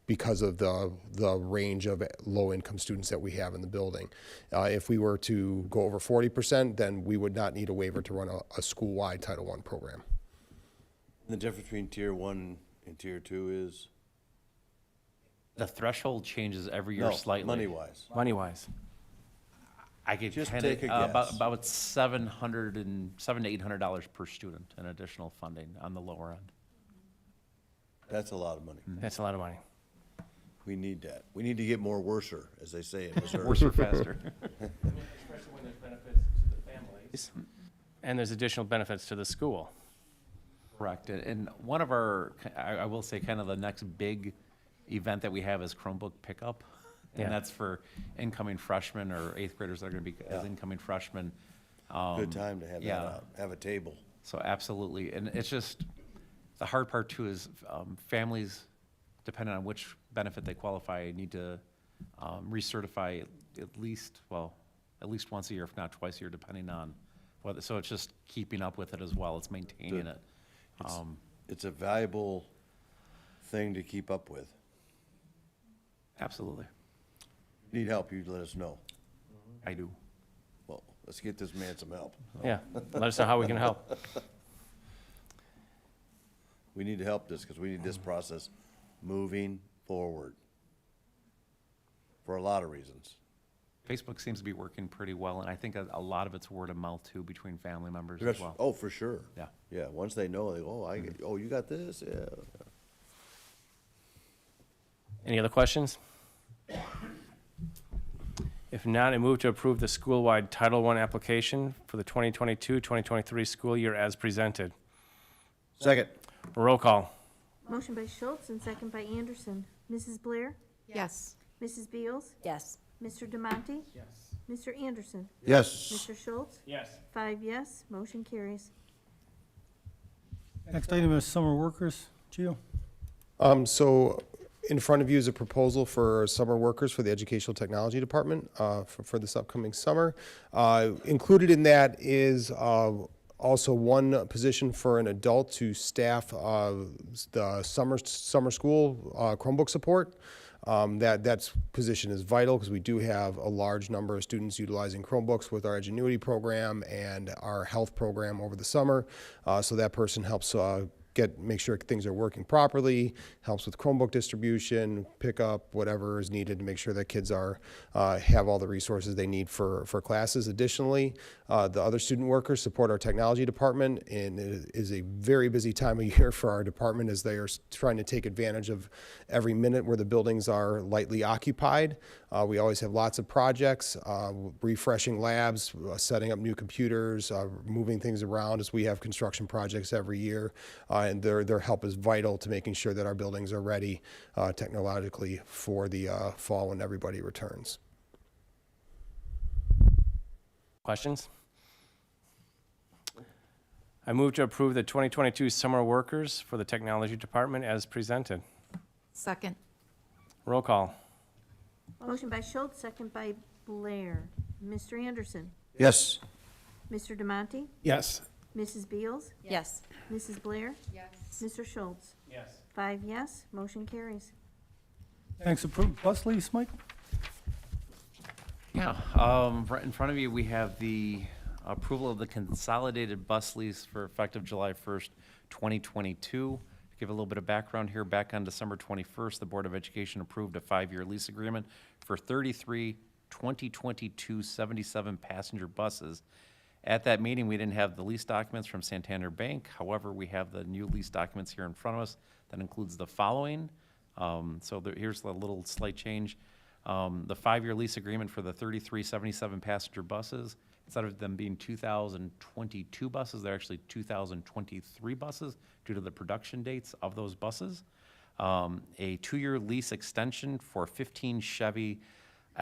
because of the range of low-income students that we have in the building. If we were to go over 40%, then we would not need a waiver to run a school-wide Title I program. The difference between Tier 1 and Tier 2 is? The threshold changes every year slightly. Money-wise. Money-wise. I could Just kind take a of guess. about $700 to $800 per student in additional funding on the lower end. That's a lot of money. That's a lot of money. We need that. We need to get more worser, as they say in Missouri. Worse or faster. Especially when there's benefits to the families. And there's additional benefits to the school. Correct. And one of our, I will say, kind of the next big event that we have is Chromebook pickup. And that's for incoming freshmen or 8th graders that are going to be as incoming freshmen. Good time to have that out, have a table. So absolutely. And it's The hard part too is families, depending on which benefit they qualify, need to recertify at least once a year, if not twice a year, depending on whether, so it's just keeping up with it as well, it's maintaining it. It's a valuable thing to keep up with. Absolutely. Need help, you let us know. I do. Well, let's get this man some help. Yeah, let us know how we can help. We need to help this, because we need this process moving forward for a lot of reasons. Facebook seems to be working pretty well, and I think a lot of it's word of mouth too between family members as That's- well. Oh, for sure. Yeah. Yeah, once they know, they go, oh, you got this? Yeah. Any other questions? If not, I move to approve the school-wide Title I application for the 2022-2023 school year as presented. Second. Roll call. Motion by Schultz and second by Anderson. Mrs. Blair? Yes. Mrs. Beals? Yes. Mr. Demonte? Yes. Mr. Anderson? Yes. Mr. Schultz? Yes. 5 yes, motion carries. Next item is summer workers. Gio? So in front of you is a proposal for summer workers for the Educational Technology Department for this upcoming summer. Included in that is also one position for an adult to staff the summer school Chromebook support. That position is vital because we do have a large number of students utilizing Chromebooks with our Edgenuity program and our health program over the summer. So that person helps make sure things are working properly, helps with Chromebook distribution, pickup, whatever is needed to make sure that kids have all the resources they need for classes. Additionally, the other student workers support our technology department, and it is a very busy time of year for our department as they are trying to take advantage of every minute where the buildings are lightly occupied. We always have lots of projects, refreshing labs, setting up new computers, moving things around as we have construction projects every year. And their help is vital to making sure that our buildings are ready technologically for the fall when everybody returns. Questions? I move to approve the 2022 summer workers for the Technology Department as presented. Second. Roll call. Motion by Schultz, second by Blair. Mr. Anderson? Yes. Mr. Demonte? Yes. Mrs. Beals? Yes. Mrs. Blair? Yes. Mr. Schultz? Yes. 5 yes, motion carries. Thanks, approved. Bus lease, Mike? Yeah, right in front of you, we have the approval of the consolidated bus lease for effective July 1st, 2022. To give a little bit of background here, back on December 21st, the Board of Education approved a 5-year lease agreement for 33 2022 77 passenger buses. At that meeting, we didn't have the lease documents from Santander Bank. However, we have the new lease documents here in front of us that includes the following. Here's the little slight change. The 5-year lease agreement for the 3377 passenger buses, instead of them being 2022 buses, they're actually 2023 buses due to the production dates of those buses. A 2-year lease extension for 15 Chevy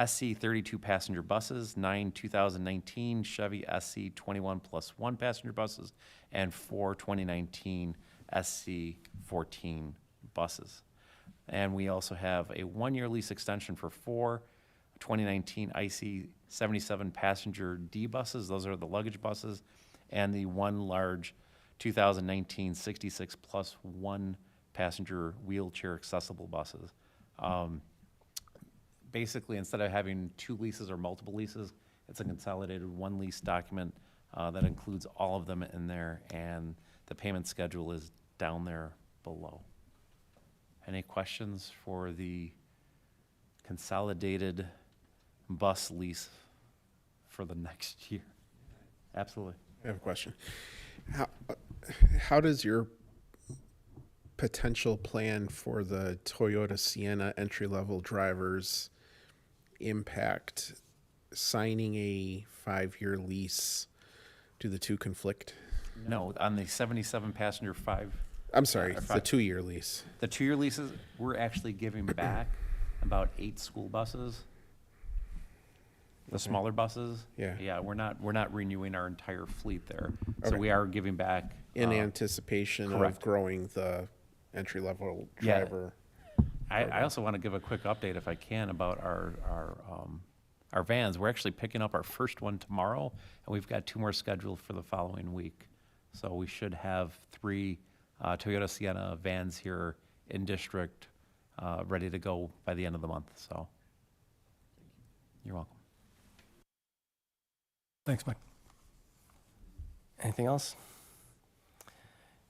SC 32 passenger buses, 9 2019 Chevy SC 21+1 passenger buses, and 4 2019 SC 14 buses. And we also have a 1-year lease extension for 4 2019 IC 77 passenger D buses, those are the luggage buses, and the 1 large 2019 66+1 passenger wheelchair accessible buses. Basically, instead of having 2 leases or multiple leases, it's a consolidated 1 lease document that includes all of them in there, and the payment schedule is down there below. Any questions for the consolidated bus lease for the next year? Absolutely. I have a question. How does your potential plan for the Toyota Sienna entry-level drivers impact signing a 5-year lease? Do the two conflict? No, on the 77 passenger I'm sorry, the 2-year lease. The 2-year leases, we're actually giving back about 8 school buses. The smaller buses. Yeah. Yeah, we're not renewing our entire fleet there. So Okay. we are giving back In anticipation of correct. growing the entry-level Yeah. driver. I also want to give a quick update, if I can, about our vans. We're actually picking up our first one tomorrow, and we've got 2 more scheduled for the following week. So we should have 3 Toyota Sienna vans here in district, ready to go by the end of the month. So you're welcome. Thanks, Mike. Anything else?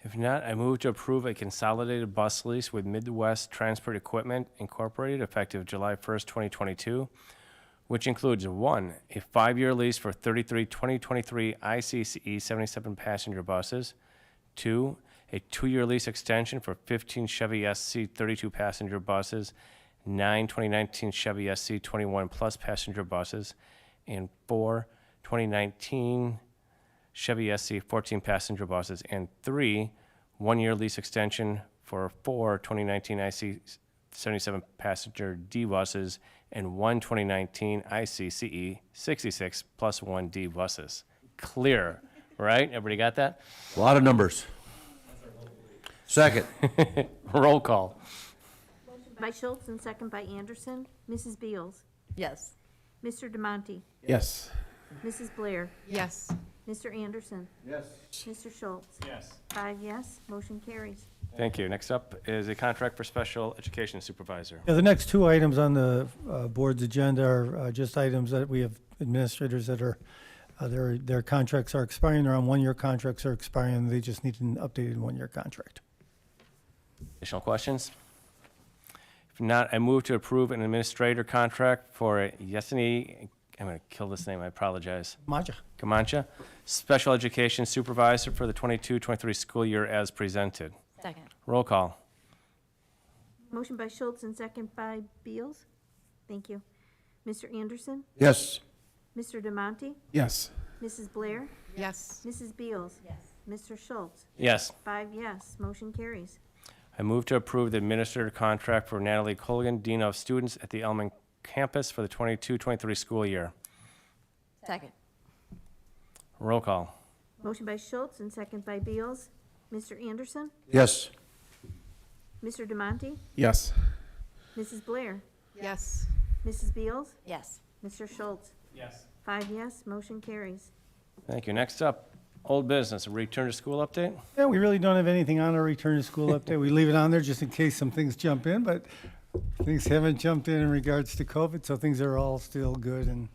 If not, I move to approve a consolidated bus lease with Midwest Transport Equipment Incorporated effective July 1st, 2022, which includes 1, a 5-year lease for 33 2023 ICCE 77 passenger buses, 2, a 2-year lease extension for 15 Chevy SC 32 passenger buses, 9 2019 Chevy SC 21 plus passenger buses, and 4 2019 Chevy SC 14 passenger buses, and 3, 1-year lease extension for 4 2019 IC 77 passenger D buses and 1 2019 ICCE 66 plus 1 D buses. Clear, right? Everybody got that? A lot of numbers. Second. Roll call. By Schultz and second by Anderson. Mrs. Beals? Yes. Mr. Demonte? Yes. Mrs. Blair? Yes. Mr. Anderson? Yes. Mr. Schultz? Yes. 5 yes, motion carries. Thank you. Next up is a contract for special education supervisor. Yeah, the next 2 items on the board's agenda are just items that we have administrators that are, their contracts are expiring. They're on 1-year contracts are expiring. They just need an updated 1-year contract. Additional questions? If not, I move to approve an administrator contract for Yeseni, I'm going to kill this name, I apologize. Camancha, special education supervisor for the 22-23 school year as presented. Second. Roll call. Motion by Schultz and second by Beals. Thank you. Mr. Anderson? Yes. Mr. Demonte? Yes. Mrs. Blair? Yes. Mrs. Beals? Yes. Mr. Schultz? Yes. 5 yes, motion carries. I move to approve the administrator contract for Natalie Colgan, Dean of Students at the Elman campus for the 22-23 school year. Second. Roll call. Motion by Schultz and second by Beals. Mr. Anderson? Yes. Mr. Demonte? Yes. Mrs. Blair? Yes. Mrs. Beals? Yes. Mr. Schultz? Yes. 5 yes, motion carries. Thank you. Next up, old business, a return to school update. Yeah, we really don't have anything on our return to school update. We leave it on there just in case some things jump in, but things haven't jumped in regards to COVID, so things are all still good, and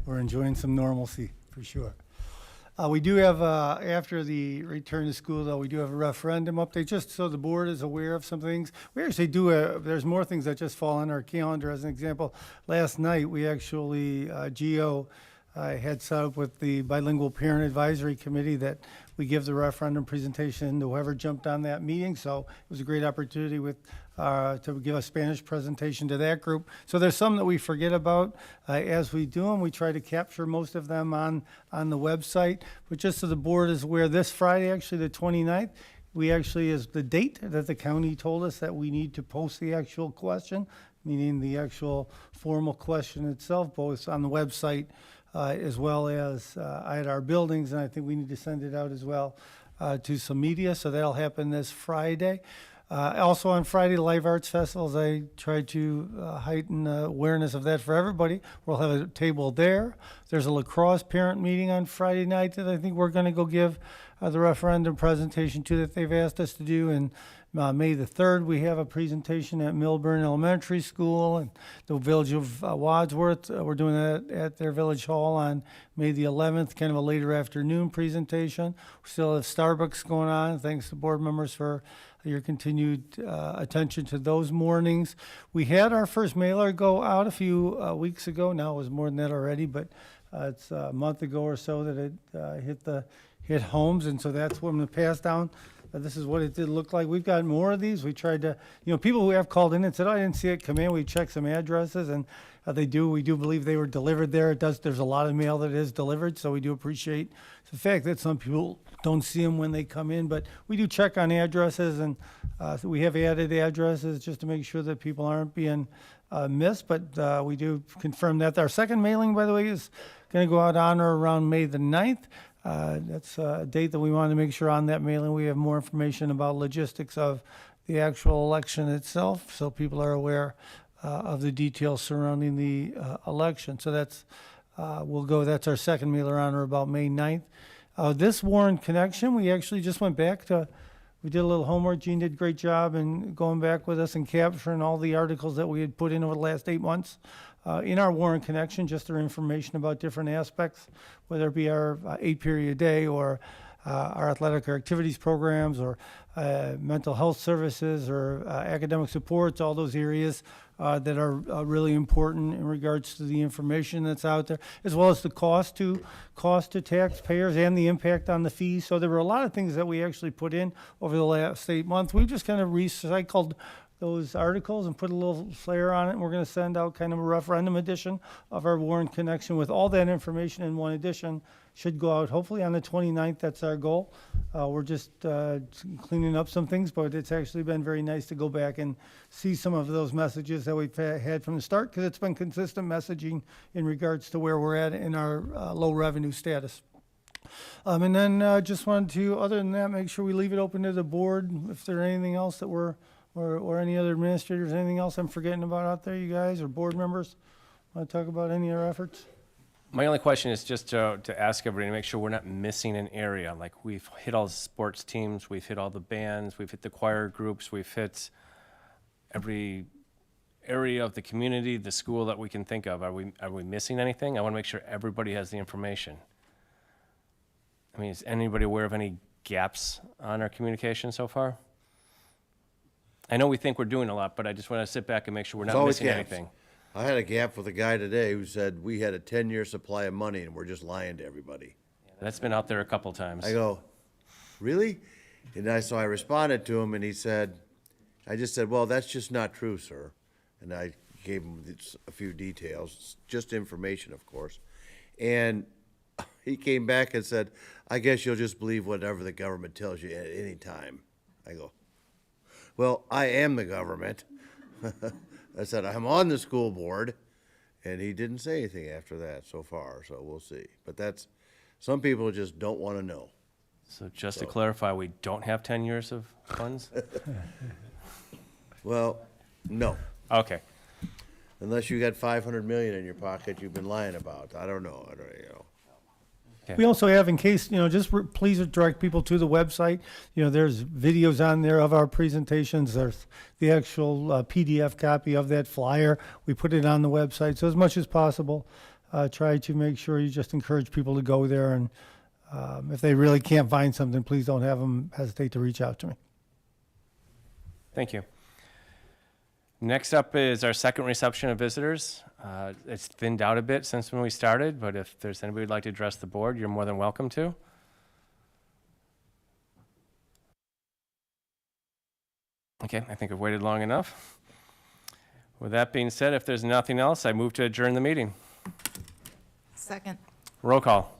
we're enjoying some normalcy for sure. We do have, after the return to school, though, we do have a referendum update, just so the board is aware of some things. We actually do, there's more things that just fall on our calendar. As an example, last night, we actually, GEO had set up with the Bilingual Parent Advisory Committee that we give the referendum presentation to whoever jumped on that meeting. So it was a great opportunity with to give a Spanish presentation to that group. So there's some that we forget about as we do them. We try to capture most of them on the website. But just so the board is aware, this Friday, actually the 29th, we actually is the date that the county told us that we need to post the actual question, meaning the actual formal question itself, both on the website as well as at our buildings, and I think we need to send it out as well to some media, so that'll happen this Friday. Also on Friday, Live Arts Festivals, I tried to heighten awareness of that for everybody. We'll have a table there. There's a lacrosse parent meeting on Friday night that I think we're going to go give the referendum presentation to that they've asked us to do, and May the 3rd, we have a presentation at Milburn Elementary School and the Village of Wadsworth. We're doing that at their Village Hall on May the 11th, kind of a later afternoon presentation. We still have Starbucks going on. Thanks to board members for your continued attention to those mornings. We had our first mailer go out a few weeks ago. Now it was more than that already, but it's a month ago or so that it hit homes, and so that's what I'm going to pass down. This is what it did look like. We've got more of these. We tried to, people who have called in and said, I didn't see it come in. We checked some addresses, and we do believe they were delivered there. There's a lot of mail that is delivered, so we do appreciate the fact that some people don't see them when they come in, but we do check on addresses, and so we have added addresses just to make sure that people aren't being missed, but we do confirm that. Our second mailing, by the way, is going to go out on or around May the 9th. That's a date that we want to make sure on that mailing we have more information about logistics of the actual election itself, so people are aware of the details surrounding the election. So that's, that's our second mailer on or about May 9th. This Warren Connection, we actually just went back to, we did a little homework. Gene did a great job in going back with us and capturing all the articles that we had put in over the last 8 months. In our Warren Connection, just their information about different aspects, whether it be our 8-period day or our athletic or activities programs or mental health services or academic supports, all those areas that are really important in regards to the information that's out there, as well as the cost to taxpayers and the impact on the fees. So there were a lot of things that we actually put in over the last 8 months. We've just kind of recycled those articles and put a little flair on it, and we're going to send out kind of a referendum edition of our Warren Connection with all that information in one edition. Should go out hopefully on the 29th. That's our goal. We're just cleaning up some things, but it's actually been very nice to go back and see some of those messages that we've had from the start, because it's been consistent messaging in regards to where we're at in our low revenue status. And then just wanted to, other than that, make sure we leave it open to the board if there's anything else that we're, or any other administrators, anything else I'm forgetting about out there, you guys, or board members want to talk about any of our efforts? My only question is just to ask everybody to make sure we're not missing an area. Like, we've hit all the sports teams, we've hit all the bands, we've hit the choir groups, we've hit every area of the community, the school that we can think of. Are we missing anything? I want to make sure everybody has the information. I mean, is anybody aware of any gaps on our communication so far? I know we think we're doing a lot, but I just want to sit back and make sure we're There's not always missing gaps. anything. I had a gap with a guy today who said we had a 10-year supply of money and we're just lying to everybody. That's been out there a couple times. I go, really? And so I responded to him, and he said, I just said, well, that's just not true, sir. And I gave him a few details, just information, of course. And he came back and said, I guess you'll just believe whatever the government tells you at any time. I go, well, I am the government. I said, I'm on the school board. And he didn't say anything after that so far, so we'll see. But that's, some people just don't want to know. So just to clarify, we don't have 10 years of funds? Well, no. Okay. Unless you got 500 million in your pocket you've been lying about. I don't know. Okay. We also have, in case, just please direct people to the website. There's videos on there of our presentations. There's the actual PDF copy of that flyer. We put it on the website. So as much as possible, try to make sure you just encourage people to go there. And if they really can't find something, please don't have them hesitate to reach out to me. Thank you. Next up is our second reception of visitors. It's thinned out a bit since when we started, but if there's anybody who'd like to address the board, you're more than welcome to. Okay, I think I've waited long enough. With that being said, if there's nothing else, I move to adjourn the meeting. Second. Roll call.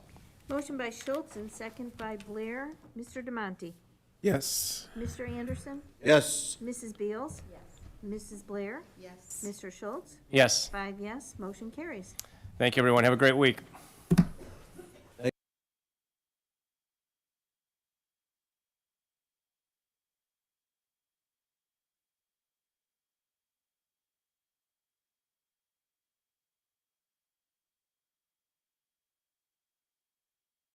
Motion by Schultz and second by Blair. Mr. DeMonte? Yes. Mr. Anderson? Yes. Mrs. Beals? Yes. Mrs. Blair? Yes. Mr. Schultz? Yes. 5 yes, motion carries. Thank you, everyone. Have a great week.